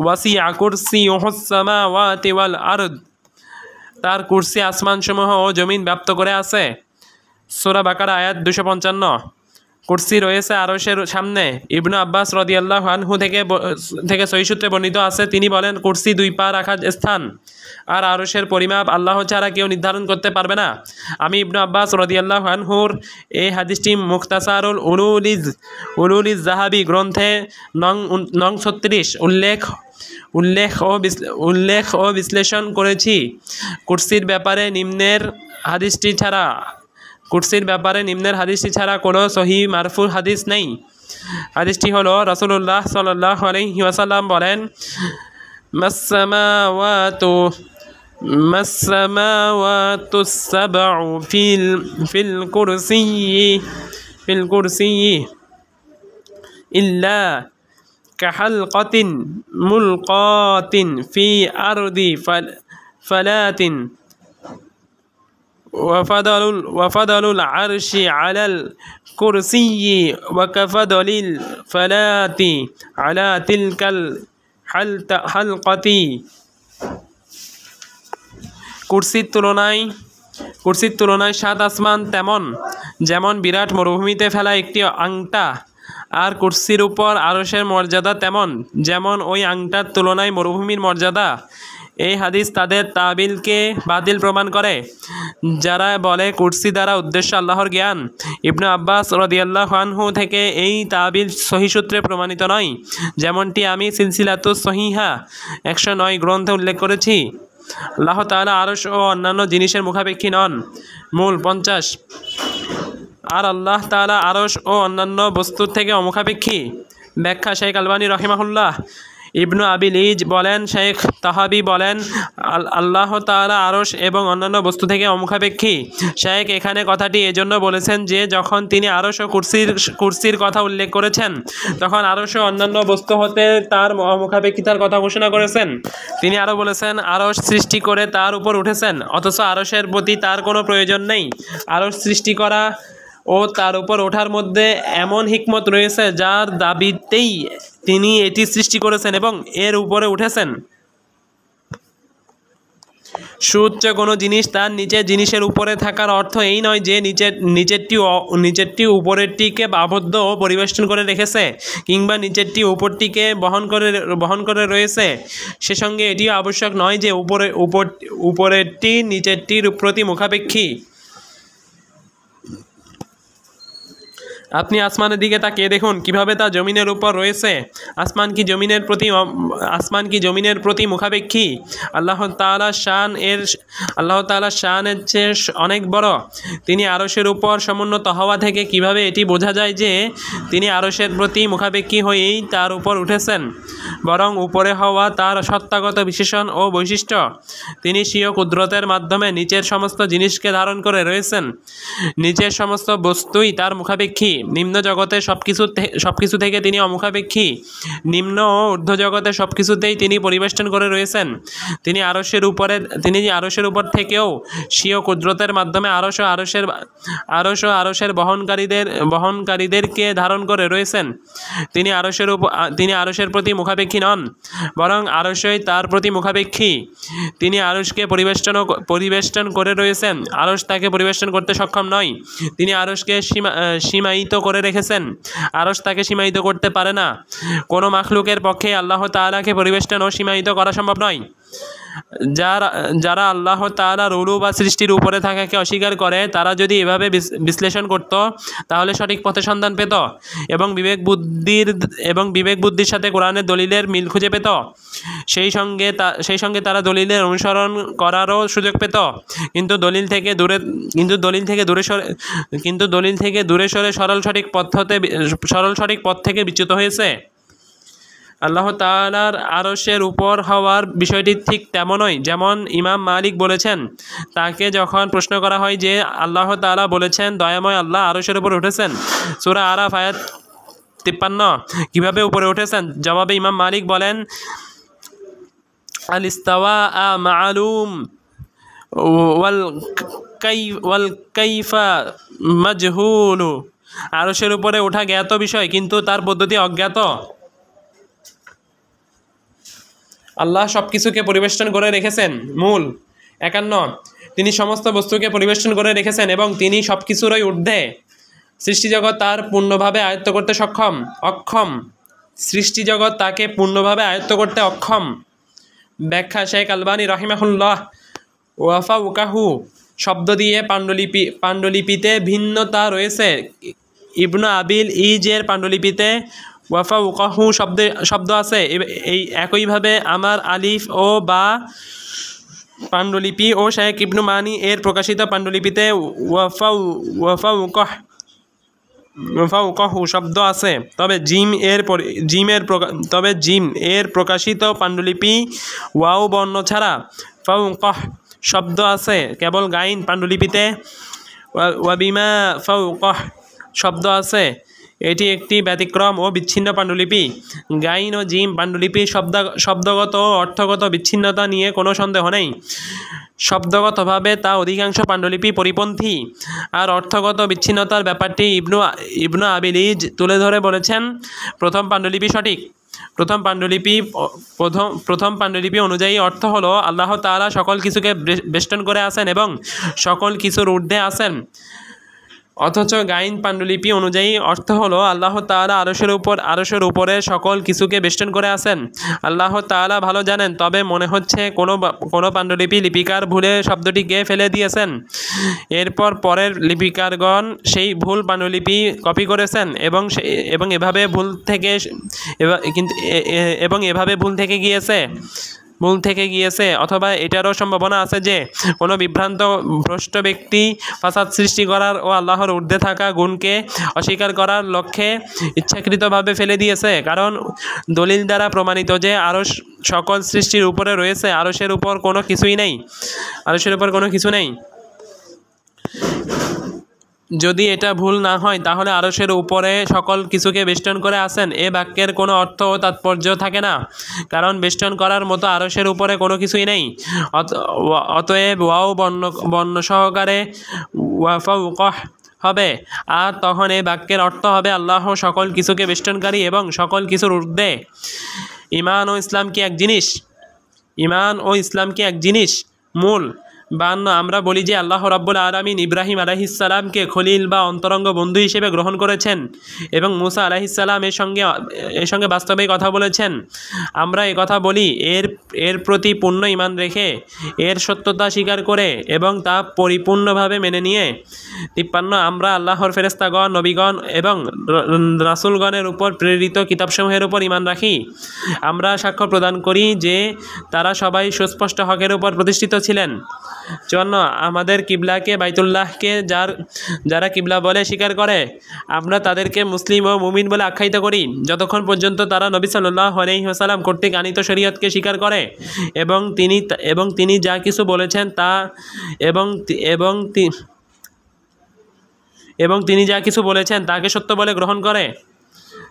ওয়াসিআ কুরসিয়ুহুস সামাওয়াতি ওয়াল আরদ, তার কুরসি আসমানসমূহ ও জমিন ব্যাপ্ত করে আছে। সূরা বাকারা আয়াত 255। কুরসি রয়েছে আরশের সামনে। ইবনু আব্বাস রাদিয়াল্লাহু আনহু থেকে সহিহ সূত্রে বর্ণিত আছে, তিনি বলেন কুরসি 2 পা রাখার স্থান, আর আরশের পরিমাপ আল্লাহ ছাড়া কেউ নির্ধারণ করতে পারবে না। আমি ইবনু আব্বাস রাদিয়াল্লাহু আনহুর এই হাদিসটি মুখতাসারুল উলুলিজ যাহাবি গ্রন্থে নং 36 উল্লেখ ও বিশ্লেষণ করেছি। কুরসির ব্যাপারে নিম্নের হাদিসটি ছাড়া কোনো সহিহ মারফু হাদিস নেই। হাদিসটি হলো রাসূলুল্লাহ সাল্লাল্লাহু আলাইহি ওয়াসাল্লাম বলেন মাসসামাওয়াতু সাবউ ফিল কুরসিয়্যি ইল্লা কাহালকাতিন মুলকাতিন ফি আরদি ফালাতিন ওয়াফাদালুল আরশি আলাল কুরসিয়্যি ওয়াকাফাদালিল ফালাতি আলা তিলকাল হালকাতি। কুরসির তুলনায় সাত আসমান যেমন বিরাট মরুভূমিতে ফেলা একটি আংটা, আর কুরসির উপর আরশের মর্যাদা যেমন ওই আংটার তুলনায় মরুভূমির মর্যাদা। এই হাদিস তাদের তাবিলকে বাতিল প্রমাণ করে, যারা বলে কুরসি দ্বারা উদ্দেশ্য আল্লাহর জ্ঞান। ইবনু আব্বাস রাদিয়াল্লাহু আনহু থেকে এই তাবিল সহিহ সূত্রে প্রমাণিত নয়, যেমনটি আমি সিলসিলাতুস সহিহা 109 গ্রন্থে উল্লেখ করেছি। আল্লাহ তাআলা আরশ ও অন্যান্য জিনিসের মুখাপেক্ষী নন। মূল 50। আর আল্লাহ তাআলা আরশ ও অন্যান্য বস্তুর থেকে অমুখাপেক্ষী। ব্যাখ্যা শেখ আলবানী রাহিমাহুল্লাহ। ইবনু আবিল ইজ বলেন, শেখ তাহাবি বলেন আল্লাহ তাআলা আরশ এবং অন্যান্য বস্তু থেকে অমুখাপেক্ষী। শেখ এখানে কথাটি এজন্য বলেছেন যে যখন তিনি আরশ ও কুরসির কথা উল্লেখ করেছেন, তখন আরশ ও অন্যান্য বস্তু হতে তার অমুখাপেক্ষিতার কথা ঘোষণা করেছেন। তিনি আরও বলেছেন আরশ সৃষ্টি করে তার উপর উঠেছেন, অথচ আরশের প্রতি তার কোনো প্রয়োজন নেই। আরশ সৃষ্টি করা ও তার উপর ওঠার মধ্যে এমন হিকমত রয়েছে যার দাবিতেই তিনি এটি সৃষ্টি করেছেন এবং এর উপরে উঠেছেন। সুউচ্চ কোনো জিনিস তার নিচের জিনিসের উপরে থাকার অর্থ এই নয় যে নিচেরটি উপরেরটিকে আবদ্ধ ও পরিবেষ্টন করে রেখেছে, কিংবা নিচেরটি উপরটিকে বহন করে রয়েছে। সে সঙ্গে এটিও আবশ্যক নয় যে উপরেরটি নিচেরটির প্রতি মুখাপেক্ষী। আপনি আসমানের দিকে তাকিয়ে দেখুন কিভাবে তা জমিনের উপর রয়েছে। আসমান কি জমিনের প্রতি মুখাপেক্ষী? আল্লাহ তাআলার শান এর চেয়ে অনেক বড়। তিনি আরশের উপর সমুন্নত হওয়া থেকে কিভাবে এটি বোঝা যায় যে তিনি আরশের প্রতি মুখাপেক্ষী হয়েই তার উপর উঠেছেন, বরং উপরে হওয়া তার সত্তাগত বিশেষণ ও বৈশিষ্ট্য। তিনি স্বীয় কুদরতের মাধ্যমে নিচের সমস্ত জিনিসকে ধারণ করে রয়েছেন। নিচের সমস্ত বস্তুই তার মুখাপেক্ষী। নিম্ন জগতে সবকিছু থেকে তিনি অমুখাপেক্ষী। নিম্ন ও ঊর্ধ্ব জগতে সবকিছুতেই তিনি পরিবেষ্টন করে রয়েছেন। তিনি আরশের উপর থেকেও স্বীয় কুদরতের মাধ্যমে আরশ ও আরশের বহনকারীদেরকে ধারণ করে রয়েছেন। তিনি আরশের প্রতি মুখাপেক্ষী নন, বরং আরশই তার প্রতি মুখাপেক্ষী। তিনি আরশকে পরিবেষ্টন করে রয়েছেন, আরশ তাকে পরিবেষ্টন করতে সক্ষম নয়। তিনি আরশকে সীমায়িত করে রেখেছেন, আরশ তাকে সীমায়িত করতে পারে না। কোনো মাখলুকের পক্ষে আল্লাহ তাআলাকে পরিবেষ্টন ও সীমায়িত করা সম্ভব নয়। যারা আল্লাহ তাআলার উলু বা সৃষ্টির উপরে থাকাকে অস্বীকার করে, তারা যদি এভাবে বিশ্লেষণ করত তাহলে সঠিক পথে সন্ধান পেত এবং বিবেক বুদ্ধির সাথে কোরআনের দলিলের মিল খুঁজে পেত। সেই সঙ্গে তারা দলিলের অনুসরণ করারও সুযোগ পেত। কিন্তু দলিল থেকে দূরে সরে সরল সঠিক পথ থেকে বিচ্যুত হয়েছে। আল্লাহ তাআলার আরশের উপর হওয়ার বিষয়টি ঠিক তেমনই যেমন ইমাম মালিক বলেছেন। তাকে যখন প্রশ্ন করা হয় যে আল্লাহ তাআলা বলেছেন দয়াময় আল্লাহ আরশের উপর উঠেছেন, সূরা আরাফ আয়াত 53, কিভাবে উপরে উঠেছেন? জবাবে ইমাম মালিক বলেন আল ইস্তাওয়া মা'লুম ওয়াল ওয়াল কাইফা মাজহুলু, আরশের উপরে ওঠা জ্ঞাত বিষয় কিন্তু তার পদ্ধতি অজ্ঞাত। আল্লাহ সব কিছুকে পরিবেষ্টন করে রেখেছেন। মূল 51, তিনি সমস্ত বস্তুকে পরিবেষ্টন করে রেখেছেন এবং তিনি সব কিছুরই ঊর্ধ্বে। সৃষ্টিজগৎ তার পূর্ণভাবে আয়ত্ত করতে অক্ষম। সৃষ্টিজগৎ তাকে পূর্ণভাবে আয়ত্ত করতে অক্ষম। ব্যাখ্যা শেখ আলবানী রাহিমাহুল্লাহ, ওয়াফাউকাহু শব্দ দিয়ে পাণ্ডুলিপিতে ভিন্নতা রয়েছে। ইবনু আবিল ইজের পাণ্ডুলিপিতে ওয়াফাউকাহু শব্দ আছে। এই একইভাবে আমার আলিফ ও বা পাণ্ডুলিপি ও শেখ ইবনু মানি এর প্রকাশিত পাণ্ডুলিপিতে ওয়াফাউকাহু শব্দ আছে। তবে জিম এর প্রকাশিত পাণ্ডুলিপি ওয়াও বর্ণ ছাড়া ফাউকাহ শব্দ আছে কেবল গাইন পাণ্ডুলিপিতে ওয়াবিমা ফাউকাহ শব্দ আছে। এটি একটি ব্যতিক্রম ও বিচ্ছিন্ন পাণ্ডুলিপি। গাইন ও জিম পাণ্ডুলিপি শব্দগত ও অর্থগত বিচ্ছিন্নতা নিয়ে কোনো সন্দেহ নেই। শব্দগতভাবে তা অধিকাংশ পাণ্ডুলিপি পরিপন্থী, আর অর্থগত বিচ্ছিন্নতার ব্যাপারটি ইবনু আবিলিজ তুলে ধরে বলেছেন প্রথম পাণ্ডুলিপি সঠিক। প্রথম পাণ্ডুলিপি অনুযায়ী অর্থ হলো আল্লাহ তাআলা সকল কিছুকে বেষ্টন করে আছেন এবং সকল কিছুর ঊর্ধ্বে আছেন। অথচ গাইন পাণ্ডুলিপি অনুযায়ী অর্থ হলো আল্লাহ তাআলা আরশের উপরে সকল কিছুকে বেষ্টন করে আছেন। আল্লাহ তাআলা ভালো জানেন। তবে মনে হচ্ছে কোনো পাণ্ডুলিপি লিপিকার ভুলে শব্দটি গেয়ে ফেলে দিয়েছেন। এরপর পরের লিপিকারগণ সেই ভুল পাণ্ডুলিপি কপি করেছেন এবং এভাবে ভুল থেকে গিয়েছে। অথবা এটারও সম্ভাবনা আছে যে কোনো বিভ্রান্ত ভ্রষ্ট ব্যক্তি ফাসাদ সৃষ্টি করার ও আল্লাহর ঊর্ধ্বে থাকা গুণকে অস্বীকার করার লক্ষ্যে ইচ্ছাকৃতভাবে ফেলে দিয়েছে। কারণ দলিল দ্বারা প্রমাণিত যে আরশ সকল সৃষ্টির উপরে রয়েছে, আরশের উপর কোনো কিছু নেই। যদি এটা ভুল না হয় তাহলে আরশের উপরে সকল কিছুকে বেষ্টন করে আছেন এ বাক্যের কোনো অর্থ ও তাৎপর্য থাকে না, কারণ বেষ্টন করার মতো আরশের উপরে কোনো কিছুই নেই। অতএব ওয়াও বর্ণ সহকারে ওয়াফাউকাহ হবে, আর তখন এই বাক্যের অর্থ হবে আল্লাহ সকল কিছুকে বেষ্টনকারী এবং সকল কিছুর ঊর্ধ্বে। ঈমান ও ইসলাম কি এক জিনিস? মূল 52, আমরা বলি যে আল্লাহ রাব্বুল আলামিন ইব্রাহিম আলাইহিসসালামকে খলিল বা অন্তরঙ্গ বন্ধু হিসেবে গ্রহণ করেছেন এবং মুসা আলাইহিসসালাম এর সঙ্গে বাস্তবে কথা বলেছেন। আমরা কথা বলি এর প্রতি পূর্ণ ঈমান রেখে, এর সত্যতা স্বীকার করে এবং তা পরিপূর্ণভাবে মেনে নিয়ে। 53, আমরা আল্লাহর ফেরেশতাগণ, নবীগণ এবং রাসূলগণের উপর প্রেরিত কিতাবসমূহের উপর ঈমান রাখি। আমরা সাক্ষ্য প্রদান করি যে তারা সবাই সুস্পষ্ট হকের উপর প্রতিষ্ঠিত ছিলেন। 54, আমাদের কিবলাকে বাইতুল্লাহকে যারা কিবলা বলে স্বীকার করে আমরা তাদেরকে মুসলিম ও মুমিন বলে আখ্যায়িত করি যতক্ষণ পর্যন্ত তারা নবী সাল্লাল্লাহু আলাইহি ওয়াসাল্লাম কর্তৃক আনীত শরীয়তকে স্বীকার করে এবং তিনি যা কিছু বলেছেন তা এবং তিনি যা কিছু বলেছেন তাকে সত্য বলে গ্রহণ করে।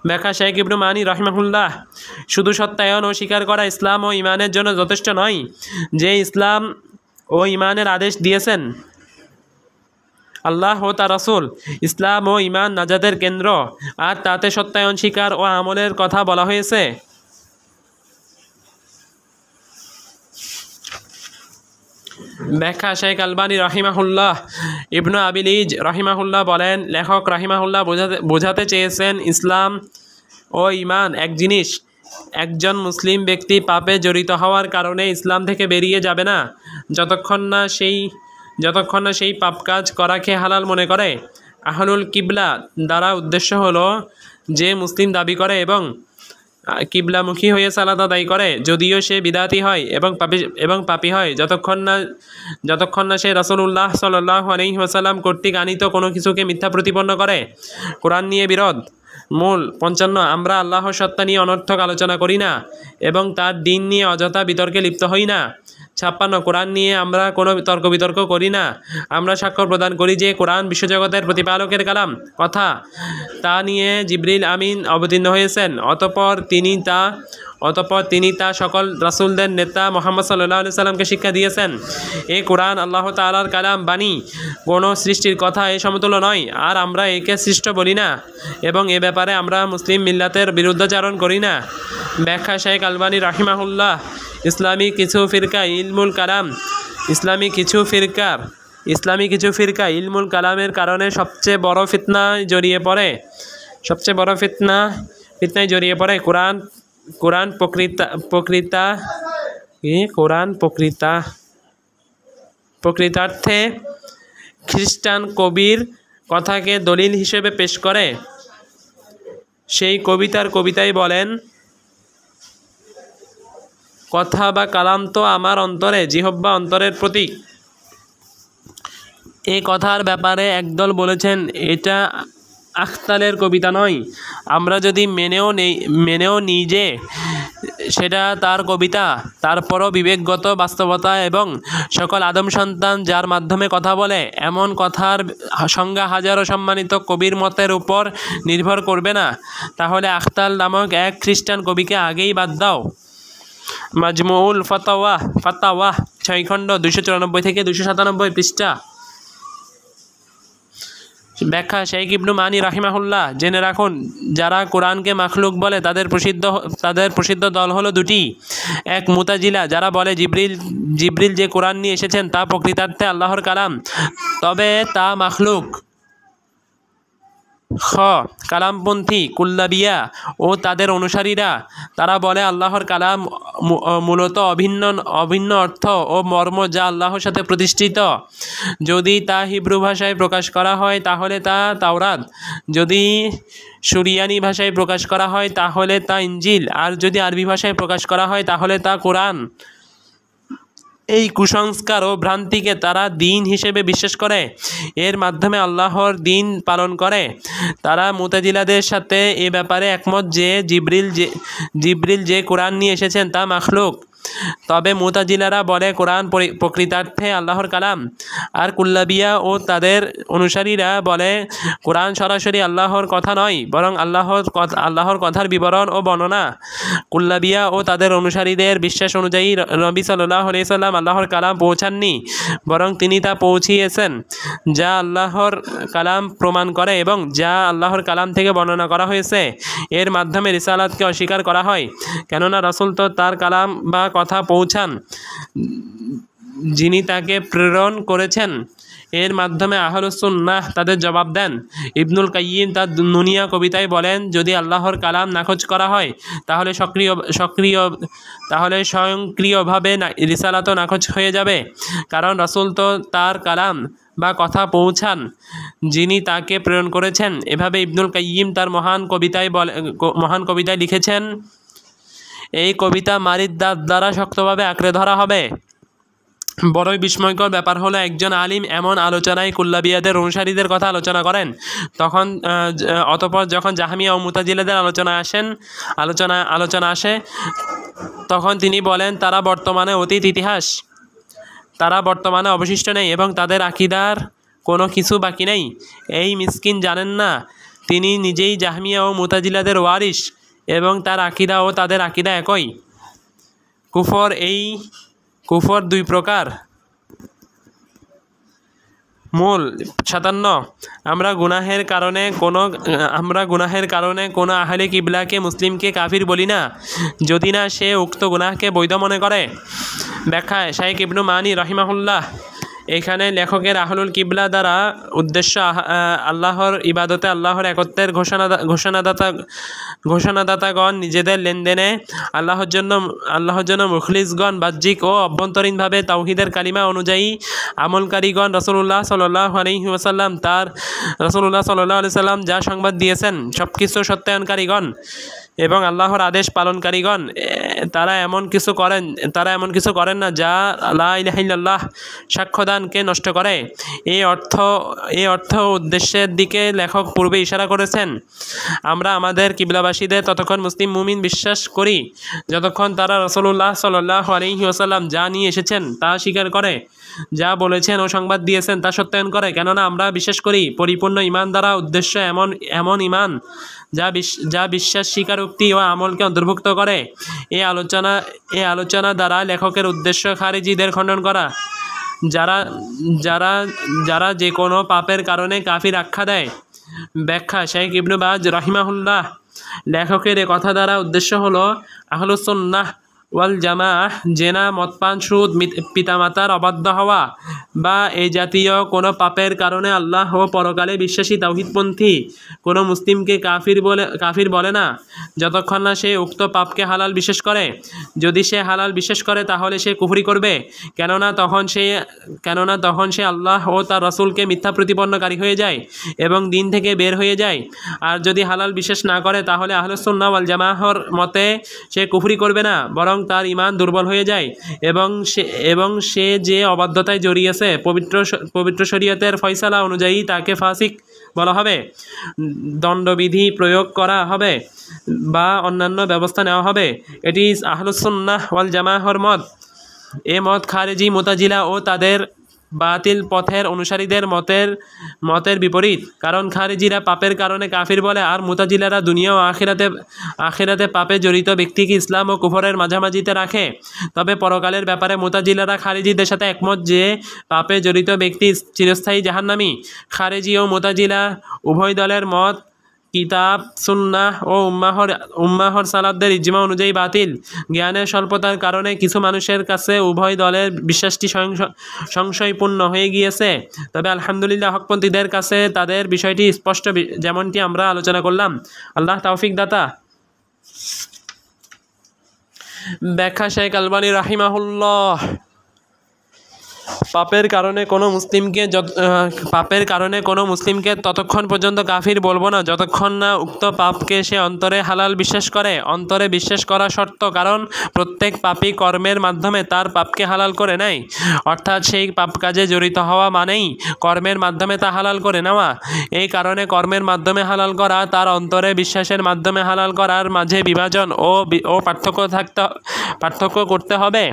ব্যাখ্যা শেখ ইবনু মানি রাহিমাহুল্লাহ, শুধু সত্যায়ন ও স্বীকার করা ইসলাম ও ঈমানের জন্য যথেষ্ট নয়। যে ইসলাম ও ঈমানের আদেশ দিয়েছেন আল্লাহ ও তার রাসূল, ইসলাম ও ঈমান নাজাতের কেন্দ্র, আর তাতে সত্যায়ন, স্বীকার ও আমলের কথা বলা হয়েছে। ব্যাখ্যা শেখ আলবানী রাহিমাহুল্লাহ, ইবনু আবিলিজ রাহিমাহুল্লাহ বলেন, লেখক রাহিমাহুল্লাহ বোঝাতে চেয়েছেন ইসলাম ও ঈমান এক জিনিস। একজন মুসলিম ব্যক্তি পাপে জড়িত হওয়ার কারণে ইসলাম থেকে বেরিয়ে যাবে না যতক্ষণ না সেই পাপ কাজ করাকে হালাল মনে করে। আহলুল কিবলা দ্বারা উদ্দেশ্য হলো যে মুসলিম দাবি করে এবং কিবলামুখী হয়ে সালাত আদায় করে, যদিও সে বিদাতি হয় এবং পাপী হয়, যতক্ষণ না সে রাসূলুল্লাহ সাল্লাল্লাহু আলাইহি ওয়াসাল্লাম কর্তৃক আনীত কোনো কিছুকে মিথ্যা প্রতিপন্ন করে। কোরআন নিয়ে বিরোধ। মূল 55, আমরা আল্লাহর সত্তা নিয়ে অনর্থক আলোচনা করি না এবং তার দ্বীন নিয়ে অযথা বিতর্কে লিপ্ত হই না। 56 কোরআন নিয়ে আমরা কোনো তর্ক বিতর্ক করি না। আমরা সাক্ষ্য প্রদান করি যে কোরআন বিশ্বজগতের প্রতিপালকের কালাম কথা, তা নিয়ে জিবরিল আমিন অবতীর্ণ হয়েছেন। অতঃপর তিনি তা সকল রাসূলদের নেতা মুহাম্মদ সাল্লাল্লাহু আলাইহি সাল্লামকে শিক্ষা দিয়েছেন। এই কোরআন আল্লাহ তাআলার কালাম বাণী, কোনো সৃষ্টির কথা এ সমতুল্য নয়। আর আমরা একে সৃষ্ট বলি না এবং এ ব্যাপারে আমরা মুসলিম মিল্লাতের বিরুদ্ধাচারণ করি না। ব্যাখ্যা শেখ আলবানী রাহিমাহুল্লাহ। ইসলামী কিছু ফিরকা ইলমুল কালামের কারণে সবচেয়ে বড় ফিতনায় জড়িয়ে পড়ে। কোরআন প্রকৃতার্থে খ্রিস্টান কবির কথাকে দলিল হিসেবে পেশ করে। সেই কবিতায় বলেন, কথা বা কালাম তো আমার অন্তরে, জিহ্বা অন্তরের প্রতীক। এই কথার ব্যাপারে একদল বলেছেন এটা আখতালের কবিতা নয়। আমরা যদি মেনেও নিই যে সেটা তার কবিতা, তারপরও বিবেকগত বাস্তবতা এবং সকল আদম সন্তান যার মাধ্যমে কথা বলে এমন কথার সংজ্ঞা হাজারো সম্মানিত কবির মতের উপর নির্ভর করবে না। তাহলে আখতাল নামক এক খ্রিস্টান কবিকে আগেই বাদ দাও। মাজমুউল ফাতাওয়া 6 খণ্ড 294 থেকে 297 পৃষ্ঠা। ব্যাখ্যা শেখ ইবনু মানি রাহিমাহুল্লাহ। জেনে রাখুন, যারা কোরআনকে মাখলুক বলে তাদের প্রসিদ্ধ দল হলো দুটি। এক, মুতাজিলা, যারা বলে জিবরিল যে কোরআন নিয়ে এসেছেন তা প্রকৃতার্থে আল্লাহর কালাম, তবে তা মাখলুক। কালামপন্থী কুল্লাবিয়া ও তাদের অনুসারীরা, তারা বলে আল্লাহর কালাম মূলত অভিন্ন অর্থ ও মর্ম যা আল্লাহর সাথে প্রতিষ্ঠিত। যদি তা হিব্রু ভাষায় প্রকাশ করা হয় তাহলে তা তাওরাত, যদি সুরিয়ানি ভাষায় প্রকাশ করা হয় তাহলে তা ইনজিল, আর যদি আরবি ভাষায় প্রকাশ করা হয় তাহলে তা কোরআন। এই কুসংস্কার ও ভ্রান্তিকে তারা দিন হিসেবে বিশ্বাস করে, এর মাধ্যমে আল্লাহর দিন পালন করে। তারা মুতাজিলাদের সাথে এ ব্যাপারে একমত যে জিবরিল যে কোরআন নিয়ে এসেছেন তা মাখলুক। তবে মুতাজিলারা বলে কোরআন প্রকৃতার্থে আল্লাহর কালাম, আর কুল্লাবিয়া ও তাদের অনুসারীরা বলে কোরআন সরাসরি আল্লাহর কথা নয়, বরং আল্লাহর কথার বিবরণ ও বর্ণনা। কুল্লাবিয়া ও তাদের অনুসারীদের বিশ্বাস অনুযায়ী নবী সাল্লাল্লাহু আলাইহি সাল্লাম আল্লাহর কালাম পৌঁছাননি, বরং তিনি তা পৌঁছিয়েছেন, যা আল্লাহর কালাম প্রমাণ করে এবং যা আল্লাহর কালাম থেকে বর্ণনা করা হয়েছে। এর মাধ্যমে রিসালাতকে অস্বীকার করা হয়, কেননা রাসূল তো তার কালাম বা কথা পৌঁছান যিনি তাকে প্রেরণ করেছেন। এর মাধ্যমে আহলুস সুন্নাহ তাদের জবাব দেন। ইবনুল কাইয়িম তার নুনিয়া কবিতায় বলেন, যদি আল্লাহর কালাম নাকচ করা হয় তাহলে স্বয়ংক্রিয়ভাবে রিসালাতও নাকচ হয়ে যাবে, কারণ রাসূল তো তার কালাম বা কথা পৌঁছান যিনি তাকে প্রেরণ করেছেন। এভাবে ইবনুল কাইয়িম তার মহান কবিতায় লিখেছেন, এই কবিতা মারিদ দাঁত দ্বারা শক্তভাবে আঁকড়ে ধরা হবে। বড়ই বিস্ময়কর ব্যাপার হলো, একজন আলিম এমন আলোচনায় কুল্লাবিয়াদের অনুসারীদের কথা আলোচনা করেন, অতঃপর যখন জাহমিয়া ও মুতাজিলাদের আলোচনা আসে তখন তিনি বলেন তারা বর্তমানে অতীত ইতিহাস, তারা বর্তমানে অবশিষ্ট নেই এবং তাদের আকীদার কোনো কিছু বাকি নেই। এই মিসকিন জানেন না তিনি নিজেই জাহমিয়া ও মুতাজিলাদের ওয়ারিস এবং তার আকীদা ও তাদের আকীদা একই। কুফর 2 প্রকার। মূল 57। আমরা গুনাহের কারণে কোনো আহলে কিবলাকে মুসলিমকে কাফির বলি না, যদি না সে উক্ত গুনাহকে বৈধ মনে করে। ব্যাখ্যায় শেখ ইবনু মানি রাহিমাহুল্লাহ। এখানে লেখকের আহলুল কিবলা দ্বারা উদ্দেশ্য আল্লাহর ইবাদতে আল্লাহর একত্বের ঘোষণাদাতাগণ নিজেদের লেনদেনে আল্লাহর জন্য মুখলিসগণ বাহ্যিক ও অভ্যন্তরীণভাবে তাওহীদের কালিমা অনুযায়ী আমলকারীগণ রাসূলুল্লাহ সাল্লাল্লাহু আলাইহি ওয়াসাল্লাম যা সংবাদ দিয়েছেন সবকিছু সত্যায়নকারীগণ। এবং আল্লাহর আদেশ পালনকারীগণ তারা এমন কিছু করেন না যা লা ইলাহা ইল্লাল্লাহ সাক্ষ্যদানকে নষ্ট করে। এই অর্থ উদ্দেশ্যের দিকে লেখক পূর্বে ইশারা করেছেন। আমরা আমাদের কিবলাবাসীদের ততক্ষণ মুসলিম মুমিন বিশ্বাস করি যতক্ষণ তারা রাসূলুল্লাহ সাল্লাল্লাহু আলাইহি ওয়াসাল্লাম যা নিয়ে এসেছেন তা স্বীকার করে, যা বলেছেন ও সংবাদ দিয়েছেন তা সত্যায়ন করে। কেননা আমরা বিশ্বাস করি পরিপূর্ণ ঈমান দ্বারা উদ্দেশ্য এমন ঈমান যা বিশ্বাস, স্বীকারোক্তি ও আমলকে অন্তর্ভুক্ত করে। এই আলোচনা দ্বারা লেখকের উদ্দেশ্য খারিজিদের খণ্ডন করা, যারা যে কোনো পাপের কারণে কাফির আখ্যা দেয়। ব্যাখ্যা: শেখ ইবনে বাজ রাহিমাহুল্লাহ লেখকের এ কথা দ্বারা উদ্দেশ্য হলো আহলুস সুন্নাহ ওয়াল জামাআহ জেনা, মদপান, সুদ, পিতামাতার অবাধ্য হওয়া বা এই জাতীয় কোনো পাপের কারণে আল্লাহ ও পরকালে বিশ্বাসী তাওহীদপন্থী কোনো মুসলিমকে কাফির বলে না যতক্ষণ না সে উক্ত পাপকে হালাল বিশ্বাস করে। যদি সে হালাল বিশ্বাস করে তাহলে সে কুফরি করবে, কেননা তখন সে আল্লাহ ও তার রাসূলকে মিথ্যা প্রতিপন্নকারী হয়ে যায় এবং দিন থেকে বের হয়ে যায়। আর যদি হালাল বিশ্বাস না করে তাহলে আহলুস সুন্নাহ ওয়াল জামাআহর মতে সে কুফরি করবে না, বরং তার ঈমান দুর্বল হয়ে যায় এবং সে যে অবাধ্যতায় জড়িয়েছে পবিত্র শরীয়তের ফয়সালা অনুযায়ী তাকে ফাসিক বলা হবে, দণ্ডবিধি প্রয়োগ করা হবে বা অন্যান্য ব্যবস্থা নেওয়া হবে। এটি আহলুস সুন্নাহ ওয়াল জামাআহর মত। এ মত খারিজি, মুতাজিলা ও তাদের বাতিল পথের অনুসারীদের মতের বিপরীত। কারণ খারিজিরা পাপের কারণে কাফির বলে, আর মুতাজিলারা দুনিয়া ও আখিরাতে পাপে জড়িত ব্যক্তিকে ইসলাম ও কুফরের মাঝামাঝিতে রাখে। তবে পরকালের ব্যাপারে মুতাজিলারা খারিজিদের সাথে একমত যে পাপে জড়িত ব্যক্তি চিরস্থায়ী জাহান্নামী। খারিজি ও মুতাজিলা উভয় দলের মত কিতাব, সুন্নাহ ও উম্মাহর সালাফদের ইজমা অনুযায়ী বাতিল। জ্ঞানের স্বল্পতার কারণে কিছু মানুষের কাছে উভয় দলের বিশ্বাসটি সংশয়পূর্ণ হয়ে গিয়েছে। তবে আলহামদুলিল্লাহ হকপন্থীদের কাছে তাদের বিষয়টি স্পষ্ট, যেমনটি আমরা আলোচনা করলাম। আল্লাহ তৌফিক দাতা। ব্যাখ্যা: শেখ আলবানী রাহিমাহুল্লাহ পাপের কারণে কোনো মুসলিমকে ততক্ষণ পর্যন্ত কাফির বলবো না যতক্ষণ না উক্ত পাপকে সে অন্তরে হালাল বিশ্বাস করে। অন্তরে বিশ্বাস করা শর্ত, কারণ প্রত্যেক পাপী কর্মের মাধ্যমে তার পাপকে হালাল করে নেয়। অর্থাৎ সেই পাপ কাজে জড়িত হওয়া মানেই কর্মের মাধ্যমে তা হালাল করে নেওয়া। এই কারণে কর্মের মাধ্যমে হালাল করা তার অন্তরে বিশ্বাসের মাধ্যমে হালাল করার মাঝে বিভাজন ও পার্থক্য করতে হবে।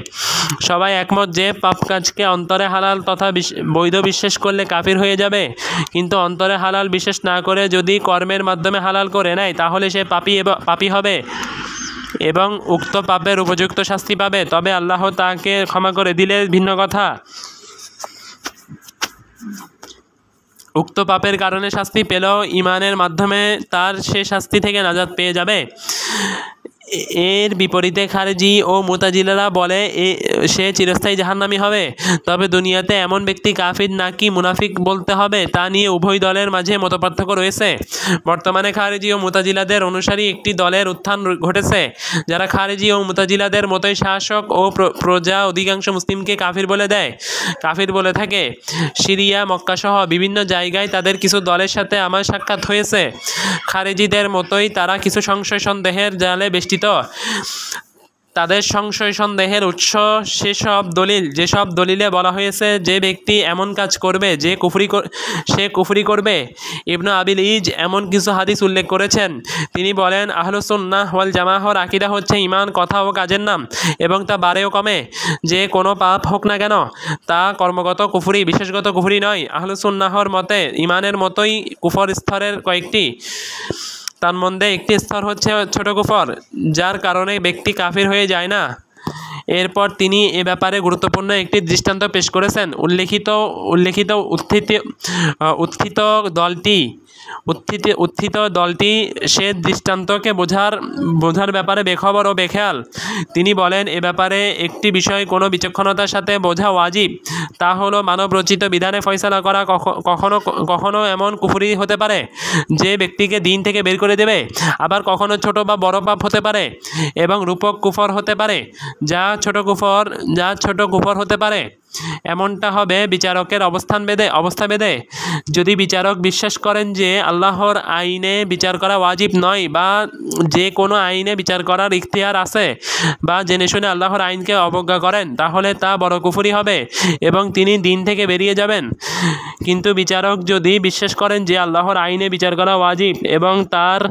সবাই একমত যে পাপ কাজকে অন্তরে হালাল তথা বৈধ বিশ্বাস করলে কাফির হয়ে যাবে, কিন্তু অন্তরে হালাল বিশ্বাস না করে যদি কর্মের মাধ্যমে হালাল করে নেয় তাহলে সে পাপী হবে এবং উক্ত পাপের উপযুক্ত শাস্তি পাবে। তবে আল্লাহ তাকে ক্ষমা করে দিলে ভিন্ন কথা। উক্ত পাপের কারণে শাস্তি পেলেও ঈমানের মাধ্যমে তার সে শাস্তি থেকে নাজাত পেয়ে যাবে। এর বিপরীতে খারিজি ও মুতাজিলারা বলে সে চিরস্থায়ী জাহান্নামী হবে। তবে দুনিয়াতে এমন ব্যক্তি কাফির নাকি মুনাফিক বলতে হবে তা নিয়ে উভয় দলের মাঝে মতপার্থক্য রয়েছে। বর্তমানে খারিজি ও মুতাজিলাদের অনুসারী একটি দলের উত্থান ঘটেছে, যারা খারিজি ও মুতাজিলাদের মতোই শাসক ও প্রজা অধিকাংশ মুসলিমকে কাফির বলে থাকে। সিরিয়া, মক্কা সহ বিভিন্ন জায়গায় তাদের কিছু দলের সাথে আমার সাক্ষাৎ হয়েছে। খারিজিদের মতোই তারা কিছু সংশয় সন্দেহের জালে বেষ্টিত। তাদের সংশয় সন্দেহের উৎস যেসব দলিলে বলা হয়েছে যে ব্যক্তি এমন কাজ করবে সে কুফরি করবে। ইবনে আবিল ইজ এমন কিছু হাদিস উল্লেখ করেছেন। তিনি বলেন, আহলুস সুন্নাহ ওয়াল জামাআহর আকীদা হচ্ছে ঈমান কথা ও কাজের নাম এবং তা বাড়ে ও কমে। যে কোনো পাপ হোক না কেন তা কর্মগত কুফরি, বিশেষগত কুফরি নয়। আহলুস সুন্নাহর মতে ঈমানের মতোই কুফর স্তরের কয়েকটি। তার মধ্যে একটি স্তর হচ্ছে ছোট কুফর, যার কারণে ব্যক্তি কাফির হয়ে যায় না। এরপর তিনি এ ব্যাপারে গুরুত্বপূর্ণ একটি দৃষ্টান্ত পেশ করেছেন। উত্থিত দলটি সে দৃষ্টান্তকে বোঝার ব্যাপারে বেখবর ও বেখেয়াল। তিনি বলেন, এ ব্যাপারে একটি বিষয় কোনো বিচক্ষণতার সাথে বোঝা ওয়াজিব। তা হলো মানব রচিত বিধানে ফয়সালা করা কখনো এমন কুফরি হতে পারে যে ব্যক্তিকে দিন থেকে বের করে দেবে, আবার কখনো ছোট বা বড় পাপ হতে পারে এবং রূপক কুফর হতে পারে যা ছোট কুফর হতে পারে। এমনটা হবে বিচারকের অবস্থা ভেদে। যদি বিচারক বিশ্বাস করেন যে আল্লাহর আইনে বিচার করা ওয়াজিব নয়, বা যে কোনো আইনে বিচার করার ইখতিয়ার আছে, বা জেনে শুনে আল্লাহর আইনকে অবজ্ঞা করেন, তাহলে তা বড় কুফরি হবে এবং তিনি দিন থেকে বেরিয়ে যাবেন। কিন্তু বিচারক যদি বিশ্বাস করেন যে আল্লাহর আইনে বিচার করা ওয়াজিব এবং তার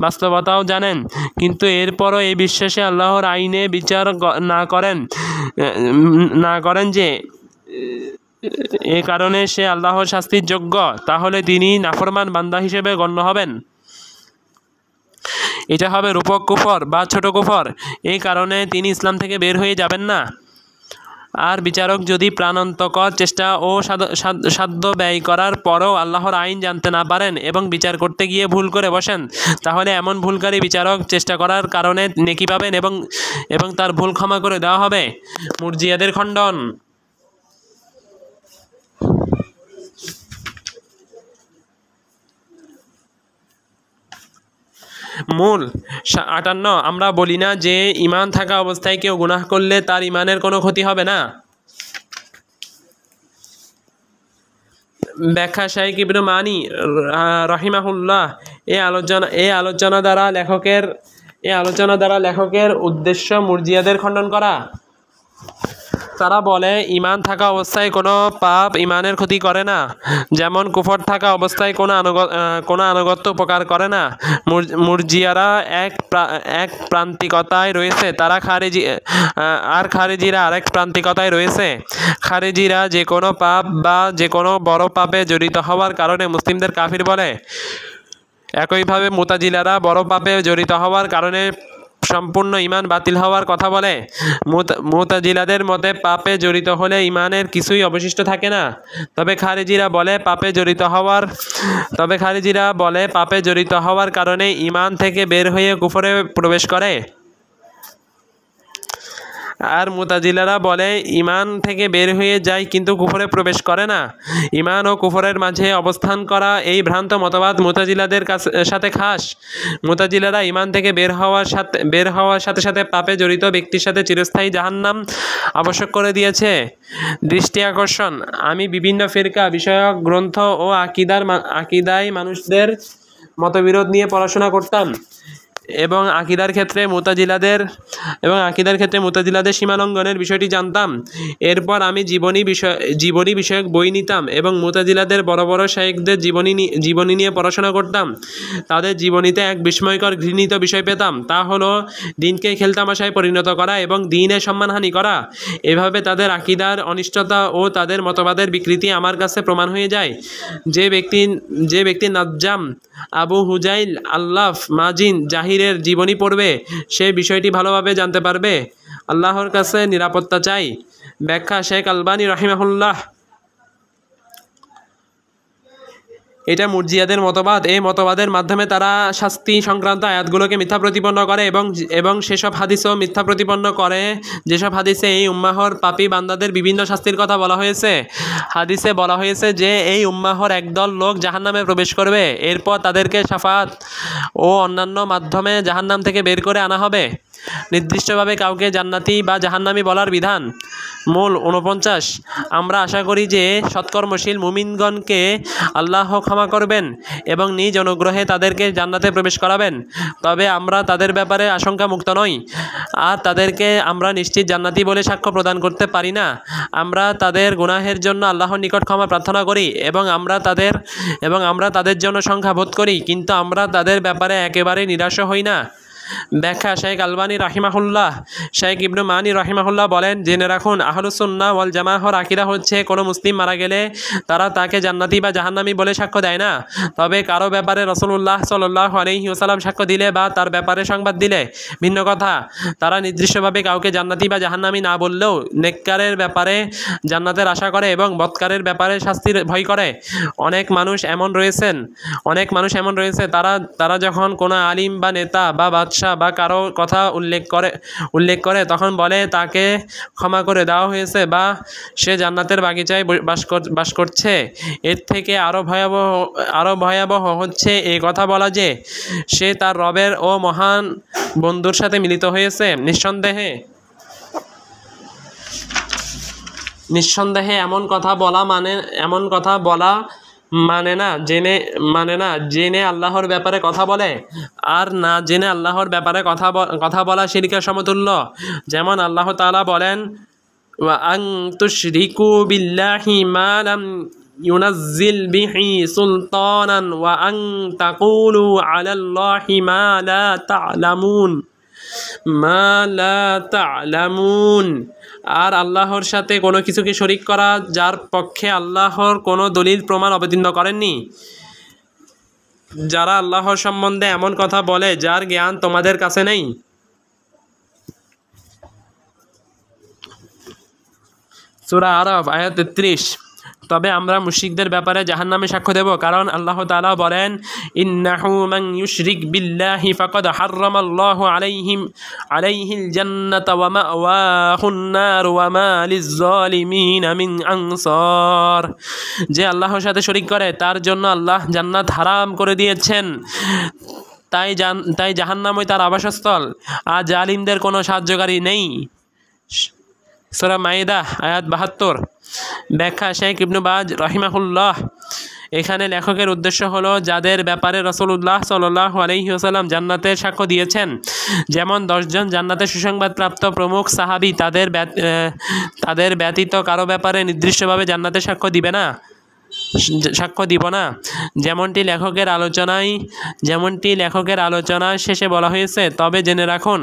বাস্তবতাও জানেন, কিন্তু এরপরও এই বিশ্বাসে আল্লাহর আইনে বিচার না করেন যে এ কারণে সে আল্লাহর শাস্তির যোগ্য, তাহলে তিনি নাফরমান বান্দা হিসেবে গণ্য হবেন। এটা হবে রূপক কুফর বা ছোট কুফর। এই কারণে তিনি ইসলাম থেকে বের হয়ে যাবেন না। আর বিচারক যদি প্রাণান্তকর চেষ্টা ও সাধ্য ব্যয় করার পরও আল্লাহর আইন জানতে না পারেন এবং বিচার করতে গিয়ে ভুল করে বসেন, তাহলে এমন ভুলকারী বিচারক চেষ্টা করার কারণে নেকি পাবেন এবং তার ভুল ক্ষমা করে দেওয়া হবে। মুরজিয়াদের খণ্ডন। মূল 58। আমরা বলি না যে ঈমান থাকা অবস্থায় কেউ গুনাহ করলে তার ঈমানের কোনো ক্ষতি হবে না। ব্যাখ্যা শাইখ ইবনে মানি রাহিমাহুল্লাহ। এই আলোচনা দ্বারা লেখকের উদ্দেশ্য মুরজিয়াদের খণ্ডন করা। তারা বলে ঈমান থাকা অবস্থায় কোনো পাপ ঈমানের ক্ষতি করে না, যেমন কুফর থাকা অবস্থায় কোনো আনুগত্য উপকার করে না। মুরজিয়ারা এক প্রান্তিকতায় রয়েছে, খারেজিরা আরেক প্রান্তিকতায় রয়েছে। খারেজিরা যে কোনো পাপ বা যে কোনো বড় পাপে জড়িত হওয়ার কারণে মুসলিমদের কাফির বলে। একইভাবে মুতাজিলারা বড় পাপে জড়িত হওয়ার কারণে সম্পূর্ণ ঈমান বাতিল হওয়ার কথা বলে। মুতাজিলাদের মতে পাপে জড়িত হলে ঈমানের কিছুই অবশিষ্ট থাকে না। তবে খারিজিরা বলে পাপে জড়িত হওয়ার কারণে ঈমান থেকে বের হয়ে কুফরে প্রবেশ করে। আর মুতাজিলারা বলে ঈমান থেকে বের হয়ে যায় কিন্তু কুফরে প্রবেশ করে না। ঈমান ও কুফরের মাঝে অবস্থান করা এই ভ্রান্ত মতবাদ মুতাজিলাদের সাথে খাস। মুতাজিলারা ঈমান থেকে বের হওয়ার সাথে সাথে পাপে জড়িত ব্যক্তির সাথে চিরস্থায়ী জাহান্নাম আবশ্যক করে দিয়েছে। দৃষ্টি আকর্ষণ। আমি বিভিন্ন ফিরকা বিষয়ক গ্রন্থ ও আকিদায় মানুষদের মতবিরোধ নিয়ে পড়াশোনা করতাম এবং আকিদার ক্ষেত্রে মুতাজিলাদের সীমালঙ্ঘনের বিষয়টি জানতাম। এরপর আমি জীবনী বিষয়ক বই নিতাম এবং মুতাজিলাদের বড় বড় শাইখদের জীবনী নিয়ে পড়াশোনা করতাম। তাদের জীবনীতে এক বিস্ময়কর ঘৃণিত বিষয় পেতাম, তা হলো দিনকে খেলতামাশায় পরিণত করা এবং দ্বীনের সম্মানহানি করা। এভাবে তাদের আকিদার অনিষ্টতা ও তাদের মতবাদের বিকৃতি আমার কাছে প্রমাণ হয়ে যায়। যে ব্যক্তি নাজ্জাম, আবু হুজাইল, আল্লাফ, মাজিন, জাহিরের জীবনী পড়বে সে বিষয়টি ভালোভাবে জানতে পারবে। আল্লাহর কাছে নিরাপত্তা চাই। ব্যাখ্যা শেখ আলবানী রাহিমাহুল্লাহ। এটা মুরজিয়াদের মতবাদ। এই মতবাদের মাধ্যমে তারা শাস্তি সংক্রান্ত আয়াতগুলোকে মিথ্যা প্রতিপন্ন করে এবং সেসব হাদিসও মিথ্যা প্রতিপন্ন করে যেসব হাদিসে এই উম্মাহর পাপী বান্দাদের বিভিন্ন শাস্তির কথা বলা হয়েছে। হাদিসে বলা হয়েছে যে এই উম্মাহর একদল লোক জাহান্নামে প্রবেশ করবে, এরপর তাদেরকে শাফাত ও অন্যান্য মাধ্যমে জাহান্নাম থেকে বের করে আনা হবে। নির্দিষ্টভাবে কাউকে জান্নাতি বা জাহান্নামী বলার বিধান। মূল 49। আমরা আশা করি যে সৎকর্মশীল মুমিনগণকে আল্লাহ ক্ষমা করবেন এবং নিজ অনুগ্রহে তাদেরকে জান্নাতে প্রবেশ করাবেন। তবে আমরা তাদের ব্যাপারে আশঙ্কা মুক্ত নই, আর তাদেরকে আমরা নিশ্চিত জান্নাতি বলে সাক্ষ্য প্রদান করতে পারি না। আমরা তাদের গুনাহের জন্য আল্লাহর নিকট ক্ষমা প্রার্থনা করি এবং আমরা তাদের জন্য সংখ্যা বোধ করি, কিন্তু আমরা তাদের ব্যাপারে একেবারে নিরাশ হই না। ব্যাখ্যা শেখ আলবানী রাহিমাহুল্লাহ। শেখ ইবনে মানি রাহিমাহুল্লাহ বলেন, জেনে রাখুন আহলুস সুন্নাহ ওয়াল জামাআহর আকীদা হচ্ছে কোনো মুসলিম মারা গেলে তারা তাকে জান্নাতি বা জাহান্নামী বলে সাক্ষ্য দেয় না। তবে কারো ব্যাপারে রাসূলুল্লাহ সাল্লাল্লাহু আলাইহি ওয়াসাল্লাম সাক্ষ্য দিলে বা তার ব্যাপারে সংবাদ দিলে ভিন্ন কথা। তারা নির্দিষ্টভাবে কাউকে জান্নাতি বা জাহান্নামী না বললেও নেককারের ব্যাপারে জান্নাতের আশা করে এবং বদকারের ব্যাপারে শাস্তির ভয় করে। অনেক মানুষ এমন রয়েছে তারা যখন কোনো আলিম বা নেতা বা বাদশাহ বা কারো কথা উল্লেখ করে তখন বলে তাকে ক্ষমা করে দেওয়া হয়েছে বা সে জান্নাতের বাগিচায় বাস করছে। এর থেকে আরো ভয়াবহ হচ্ছে এই কথা বলা যে সে তার রবের ও মহান বন্ধুর সাথে মিলিত হয়েছে। নিঃসন্দেহে এমন কথা বলা মানে না জেনে আল্লাহর ব্যাপারে কথা বলে, আর না জেনে আল্লাহর ব্যাপারে কথা বলা শিরকের সমতুল্য। যেমন আল্লাহ তাআলা বলেন, ওয়া আন তুশরিকু বিল্লাহি মা লাম ইউনাজ্জিল বিহি সুলতানান ওয়া আন তাকুলু আলাল্লাহি মা লা তা'লামুন। আর আল্লাহর সাথে কোনো কিছুকে শরিক করা, যার পক্ষে আল্লাহর কোনো দলিল প্রমাণ অবতীর্ণ করেননি। যারা আল্লাহর সম্বন্ধে এমন কথা বলে যার জ্ঞান তোমাদের কাছে নেই। সূরা আরাফ আয়াত 33। তবে আমরা মুশরিকদের ব্যাপারে জাহান্নামে সাক্ষ্য দেব, কারণ আল্লাহ তাআলা বলেন, ইন্নাহু মান ইউশরিক বিল্লাহি ফাকাদ হাররামাল্লাহু আলাইহিল জান্নাতা ওয়া মাওয়াহুন নার ওয়া মা লিয-যালিমিনা মিন আনসার। যে আল্লাহর সাথে শরিক করে তার জন্য আল্লাহ জান্নাত হারাম করে দিয়েছেন, তাই জাহান্নামই তার আবাসস্থল, আর জালিমদের কোনো সাহায্যকারী নেই। সূরা মাইদা আয়াত 72। ব্যাখ্যা শেখ ইবনে বাজ রাহিমাহুল্লাহ। এখানে লেখকের উদ্দেশ্য হলো, যাদের ব্যাপারে রাসূলুল্লাহ সাল্লাল্লাহু আলাইহি ওয়াসাল্লাম জান্নাতের সাক্ষ্য দিয়েছেন, যেমন 10 জন জান্নাতের সুসংবাদপ্রাপ্ত প্রমুখ সাহাবী, তাদের ব্যতীত কারো ব্যাপারে নির্দিষ্টভাবে জান্নাতের সাক্ষ্য দিব না। যেমনটি লেখকের আলোচনায় শেষে বলা হয়েছে। তবে জেনে রাখুন,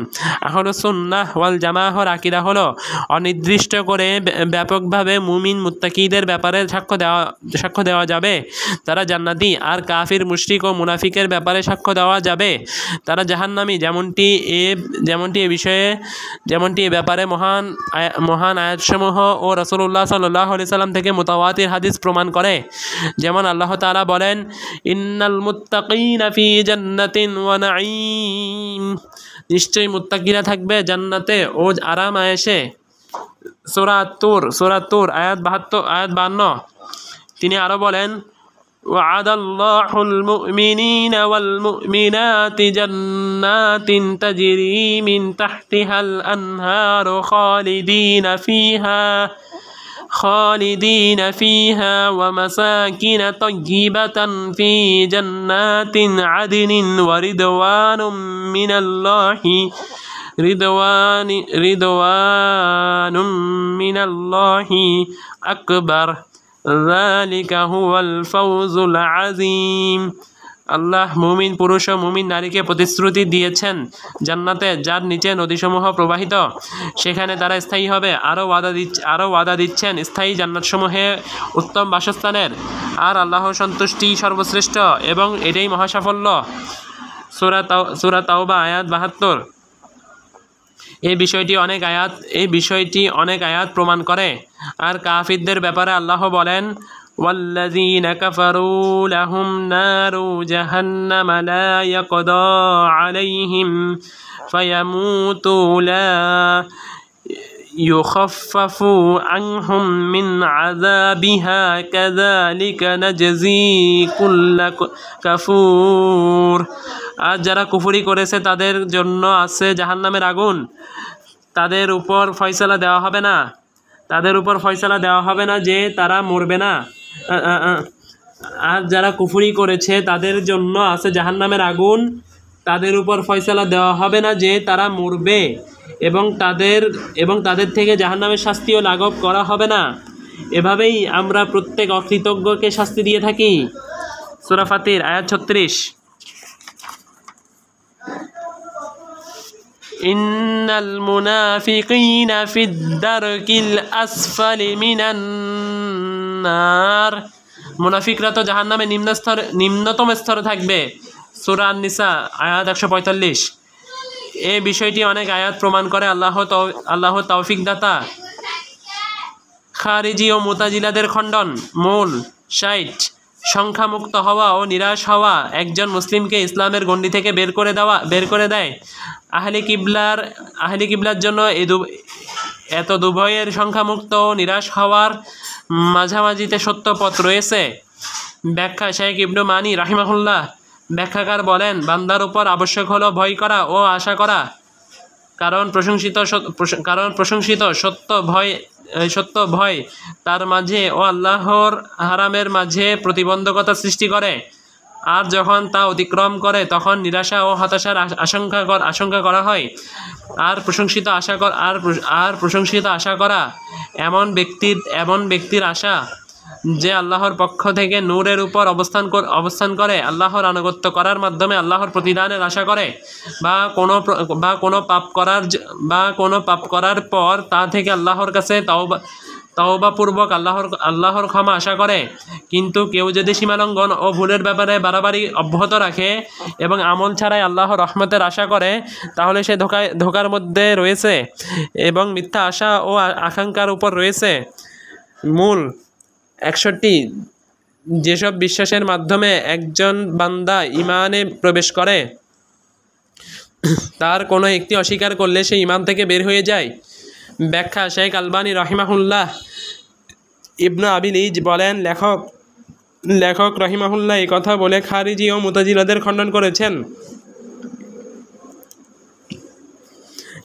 আহলুস সুন্নাহ ওয়াল জামাআহর আকীদা হলো অনির্দিষ্ট করে ব্যাপকভাবে মুমিন মুত্তাকিদের ব্যাপারে সাক্ষ্য দেওয়া যাবে তারা জান্নাতি, আর কাফির মুশরিক ও মুনাফিকের ব্যাপারে সাক্ষ্য দেওয়া যাবে তারা জাহান্নামী। যেমনটি এ ব্যাপারে মহান আয়াতসমূহ ও রাসূলুল্লাহ সাল্লাল্লাহু আলাইহি সাল্লাম থেকে মুতাওয়াতির হাদিস প্রমাণ করে। যেমন আল্লাহ তাআলা বলেন, ইন্নাল মুত্তাকিনা ফি জান্নাতিন ওয়া নাঈম। নিশ্চয়ই মুত্তাকিরা থাকবে জান্নাতে ও আরাম আয়েশে। সূরা তুর আয়াত 52। তিনি আরো বলেন, ওয়া'আদাল্লাহুল মুমিনিনা ওয়াল মুমিনাতি জান্নাতিন তাজরি মিন তাহতিহাল আনহারু খালিদিনা ফিহা ওয়া মাসাকিন তাইয়্যিবাতান ফি জান্নাতিন আদনিন ওয়া রিদওয়ানুম মিনাল্লাহি আকবার, যালিকা হুয়াল ফাওজুল আযীম। আল্লাহ মুমিন পুরুষ ও মুমিন নারীকে প্রতিশ্রুতি দিয়েছেন জান্নাতে, যার নিচে নদীসমূহ প্রবাহিত, সেখানে তারা স্থায়ী হবে। আরও ওয়াদা দিচ্ছেন স্থায়ী জান্নাতসমূহে উত্তম বাসস্থানের, আর আল্লাহর সন্তুষ্টি সর্বশ্রেষ্ঠ এবং এটাই মহাসাফল্য। সূরা তাওবা আয়াত 72। এই বিষয়টি অনেক আয়াত প্রমাণ করে। আর কাফিরদের ব্যাপারে আল্লাহ বলেন, ওয়াল্লাযীনা কাফারু লাহুম নারু জাহান্নাম লা ইয়াকদা আলাইহিম ফায়ামুতু লা ইউখাফফাফু আনহুম মিন আযাবিহা কাযালিকা নাজজি কুল্লা কাফুর। আর যারা কুফরি করেছে তাদের জন্য আছে জাহান্নামের আগুন, তাদের উপর ফয়সালা দেওয়া হবে না যে তারা মরবে না। আর যারা কুফরি করেছে তাদের জন্য আছে জাহান্নামের আগুন, তাদের উপর ফয়সালা দেওয়া হবে না যে তারা মরবে, এবং তাদের থেকে জাহান্নামের শাস্তিও লাঘব করা হবে না। এভাবেই আমরা প্রত্যেক অকৃতজ্ঞকে শাস্তি দিয়ে থাকি। সূরা ফাতির আয়াত 36। ইন্নাল মুনাফিকিনা ফিদ দারকিল আসফালি মিনান নার। মুনাফিকরা তো জাহান্নামের নিম্নতম স্তরে থাকবে। সূরা আন-নিসা আয়াত 145। এই বিষয়টি অনেক আয়াত প্রমাণ করে। আল্লাহ তৌফিক দাতা। খারিজি ও মুতাজিলাদের খণ্ডন। মূল 60। সংখ্যামুক্ত হওয়া ও নিরাশ হওয়া একজন মুসলিমকে ইসলামের গণ্ডি থেকে বের করে দেয়। আহলে কিবলার জন্য এত দুভয়ের সংখ্যামুক্ত ও নিরাশ হওয়ার মাঝামাঝিতে সত্য পথ রয়েছে। ব্যাখ্যা শেখ ইবনে মানি রাহিমাহুল্লাহ। ব্যাখ্যাকার বলেন, বান্দার উপর আবশ্যক হলো ভয় করা ও আশা করা, কারণ প্রশংসিত সত্য সত্য ভয় তার মাঝে ও আল্লাহর হারামের মাঝে প্রতিবন্ধকতা সৃষ্টি করে। আর যখন তা অতিক্রম করে তখন নিরাশা ও হতাশার আশঙ্কা করা হয়। আর প্রশংসিত আশা করা এমন ব্যক্তির আশা যে আল্লাহর পক্ষ থেকে নূরের উপর অবস্থান করে, আল্লাহর আনুগত্য করার মাধ্যমে আল্লাহর প্রতিদানের আশা করে, বা কোনো পাপ করার পর তা থেকে আল্লাহর কাছে তওবাপূর্বক আল্লাহর ক্ষমা আশা করে। কিন্তু কেউ যদি সীমালঙ্ঘন ও ভুলের ব্যাপারে বাড়াবাড়ি অব্যাহত রাখে এবং আমল ছাড়াই আল্লাহর রহমতের আশা করে, তাহলে সে ধোঁকার মধ্যে রয়েছে এবং মিথ্যা আশা ও আকাঙ্ক্ষার উপর রয়েছে। মূল 61 যেসব বিশ্বাসের মাধ্যমে একজন বান্দা ঈমানে প্রবেশ করে তার কোনো একটি অস্বীকার করলে সে ঈমান থেকে বের হয়ে যায়। ব্যাখ্যা: শেখ আলবানী রাহিমাহুল্লাহ ইবনে আবিল ইজ বলেন, লেখক রাহিমাহুল্লাহ এই কথা বলে খারিজি ও মুতাজিলাদের খণ্ডন করেছেন,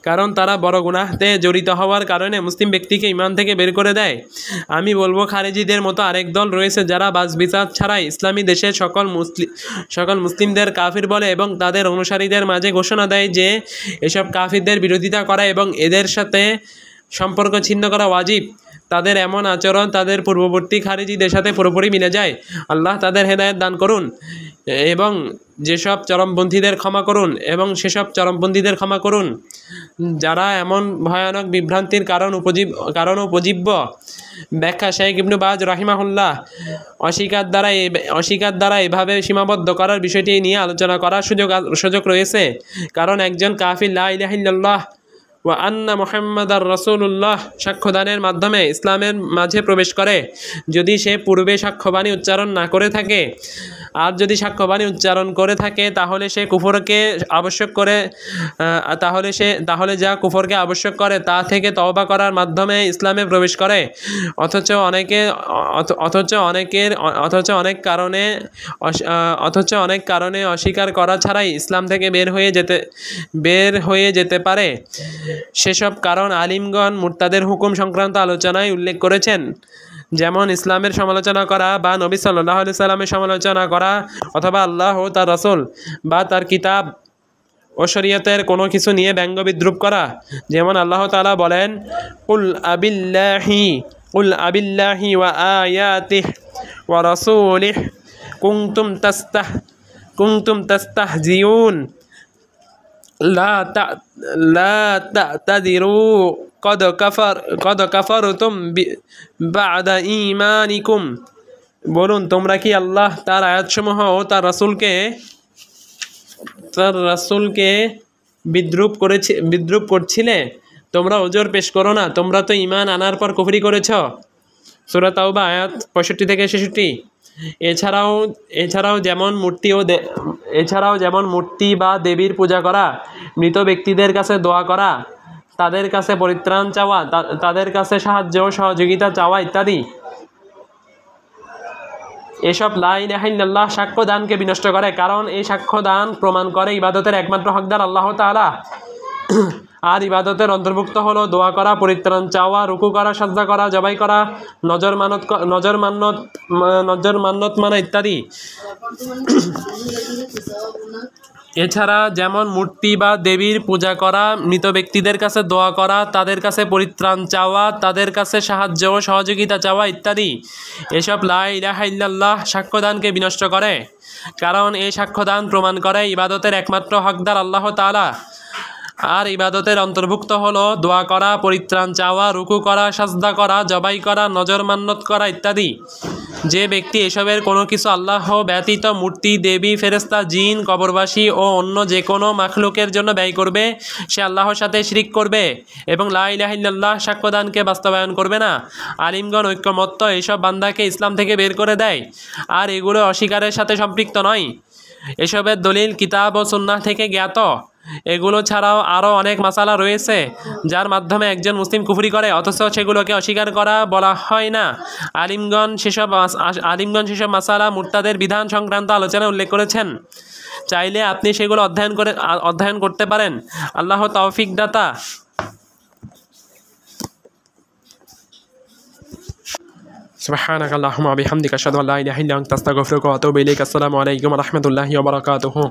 কারণ তারা বড় গুনাহতে জড়িত হওয়ার কারণে মুসলিম ব্যক্তিকে ঈমান থেকে বের করে দেয়। আমি বলবো, খারিজিদের মতো আরেক দল রয়েছে যারা বাছবিচার ছাড়াই ইসলামী দেশের সকল মুসলিমদের কাফির বলে এবং তাদের অনুসারীদের মাঝে ঘোষণা দেয় যে এসব কাফিরদের বিরোধিতা করা এবং এদের সাথে সম্পর্ক ছিন্ন করা ওয়াজিব। তাদের এমন আচরণ তাদের পূর্ববর্তী খারিজিদের সাথে পুরোপুরি মিলে যায়। আল্লাহ তাদের হেদায়েত দান করুন এবং সেসব চরমপন্থীদের ক্ষমা করুন যারা এমন ভয়ানক বিভ্রান্তির কারণ উপজীব্য। ব্যাখ্যা: শেখ ইবনে বাজ রাহিমাহুল্লাহ অস্বীকার দ্বারা এভাবে সীমাবদ্ধ করার বিষয়টি নিয়ে আলোচনা করার সুযোগ রয়েছে, কারণ একজন কাফির লা ইলাহা ইল্লাল্লাহ ওয়া আন্না মুহাম্মাদার রাসূলুল্লাহ সাক্ষ্যদানের মাধ্যমে ইসলামের মাঝে প্রবেশ করে যদি সে পূর্বে সাক্ষ্যবাণী উচ্চারণ না করে থাকে। আর যদি সাক্ষ্যবাণী উচ্চারণ করে থাকে তাহলে যা কুফরকে আবশ্যক করে তা থেকে তওবা করার মাধ্যমে ইসলামে প্রবেশ করে। অথচ অনেক কারণে অস্বীকার করা ছাড়াই ইসলাম থেকে বের হয়ে যেতে পারে। সেসব কারণ আলিমগণ মুরতাদের হুকুম সংক্রান্ত আলোচনায় উল্লেখ করেছেন, যেমন ইসলামের সমালোচনা করা বা নবী সাল্লাল্লাহু আলাইহি সাল্লামের সমালোচনা করা, অথবা আল্লাহ ও তার রাসূল বা তার কিতাব ও শরীয়তের কোনো কিছু নিয়ে ব্যঙ্গ বিদ্রূপ করা। যেমন আল্লাহ তাআলা বলেন, কুল আবিল্লাহি ওয়া আয়াতিহি ওয়া রাসূলিহি কুনতুম তাস্তাহজিউন লা তা'তাযিরু কদ কাফারতুম বা'দা ঈমানিকুম। বলুন, তোমরা কি আল্লাহ তার আয়াতসমূহ ও তার রাসূলকে বিদ্রূপ করছিলে? তোমরা ওজর পেশ করো না, তোমরা তো ঈমান আনার পর কুফরি করেছ। সূরা তাওবা আয়াত 65 থেকে 66। এছাড়াও যেমন মূর্তি বা দেবীর পূজা করা, মৃত ব্যক্তিদের কাছে দোয়া করা, তাদের কাছে পরিত্রাণ চাওয়া, তাদের কাছে সাহায্য ও সহযোগিতা চাওয়া ইত্যাদি, এসব লা ইলাহা ইল্লাল্লাহ সাক্ষ্যদানকে বিনষ্ট করে, কারণ এই সাক্ষ্যদান প্রমাণ করে ইবাদতের একমাত্র হকদার আল্লাহ তাআলা। আর ইবাদতের অন্তর্ভুক্ত হলো দোয়া করা, পরিত্রাণ চাওয়া, রুকু করা, সাজদা করা, জবাই করা, নজর মান্নত মানা ইত্যাদি। এছাড়া যেমন মূর্তি বা দেবীর পূজা করা, মৃত ব্যক্তিদের কাছে দোয়া করা, তাদের কাছে পরিত্রাণ চাওয়া, তাদের কাছে সাহায্য ও সহযোগিতা চাওয়া ইত্যাদি, এসব লা ইলাহা ইল্লাল্লাহ সাক্ষ্যদানকে বিনষ্ট করে, কারণ এই সাক্ষ্যদান প্রমাণ করে ইবাদতের একমাত্র হকদার আল্লাহ তাআলা। আর ইবাদতের অন্তর্ভুক্ত হলো দোয়া করা, পরিত্রাণ চাওয়া, রুকু করা, সাজদা করা, জবাই করা, নজর মান্নত করা ইত্যাদি। যে ব্যক্তি এসবের কোনো কিছু আল্লাহ ব্যতীত মূর্তি, দেবী, ফেরেশতা, জিন, কবরবাসী ও অন্য যে কোনো মাখলুকের জন্য ব্যয় করবে, সে আল্লাহর সাথে শিরিক করবে এবং লা ইলাহা ইল্লাল্লাহ সাক্ষ্যদানকে বাস্তবায়ন করবে না। আলিমগণ ঐক্যমত্য এসব বান্দাকে ইসলাম থেকে বের করে দেয়, আর এগুলো অস্বীকারের সাথে সম্পৃক্ত নয়। এসবের দলিল কিতাব ও সুন্নাহ থেকে জ্ঞাত। এগুলো ছাড়াও আরও অনেক মাসালা রয়েছে যার মাধ্যমে একজন মুসলিম কুফরি করে, অথচ সেগুলোকে অস্বীকার করা বলা হয় না। আলিমগণ সেসব মাসালা মুরতাদের বিধান সংক্রান্ত আলোচনা উল্লেখ করেছেন। চাইলে আপনি সেগুলো অধ্যয়ন করতে পারেন। আল্লাহ তৌফিক দাতা। সুবহানাকা আল্লাহুম্মা ওয়া বিহামদিকা আশহাদু আল্লা ইলাহা ইল্লা আনতা আস্তাগফিরুকা ওয়া আতুবু ইলাইক। আসসালামু আলাইকুম ওয়া রাহমাতুল্লাহি ওয়া বারাকাতুহু।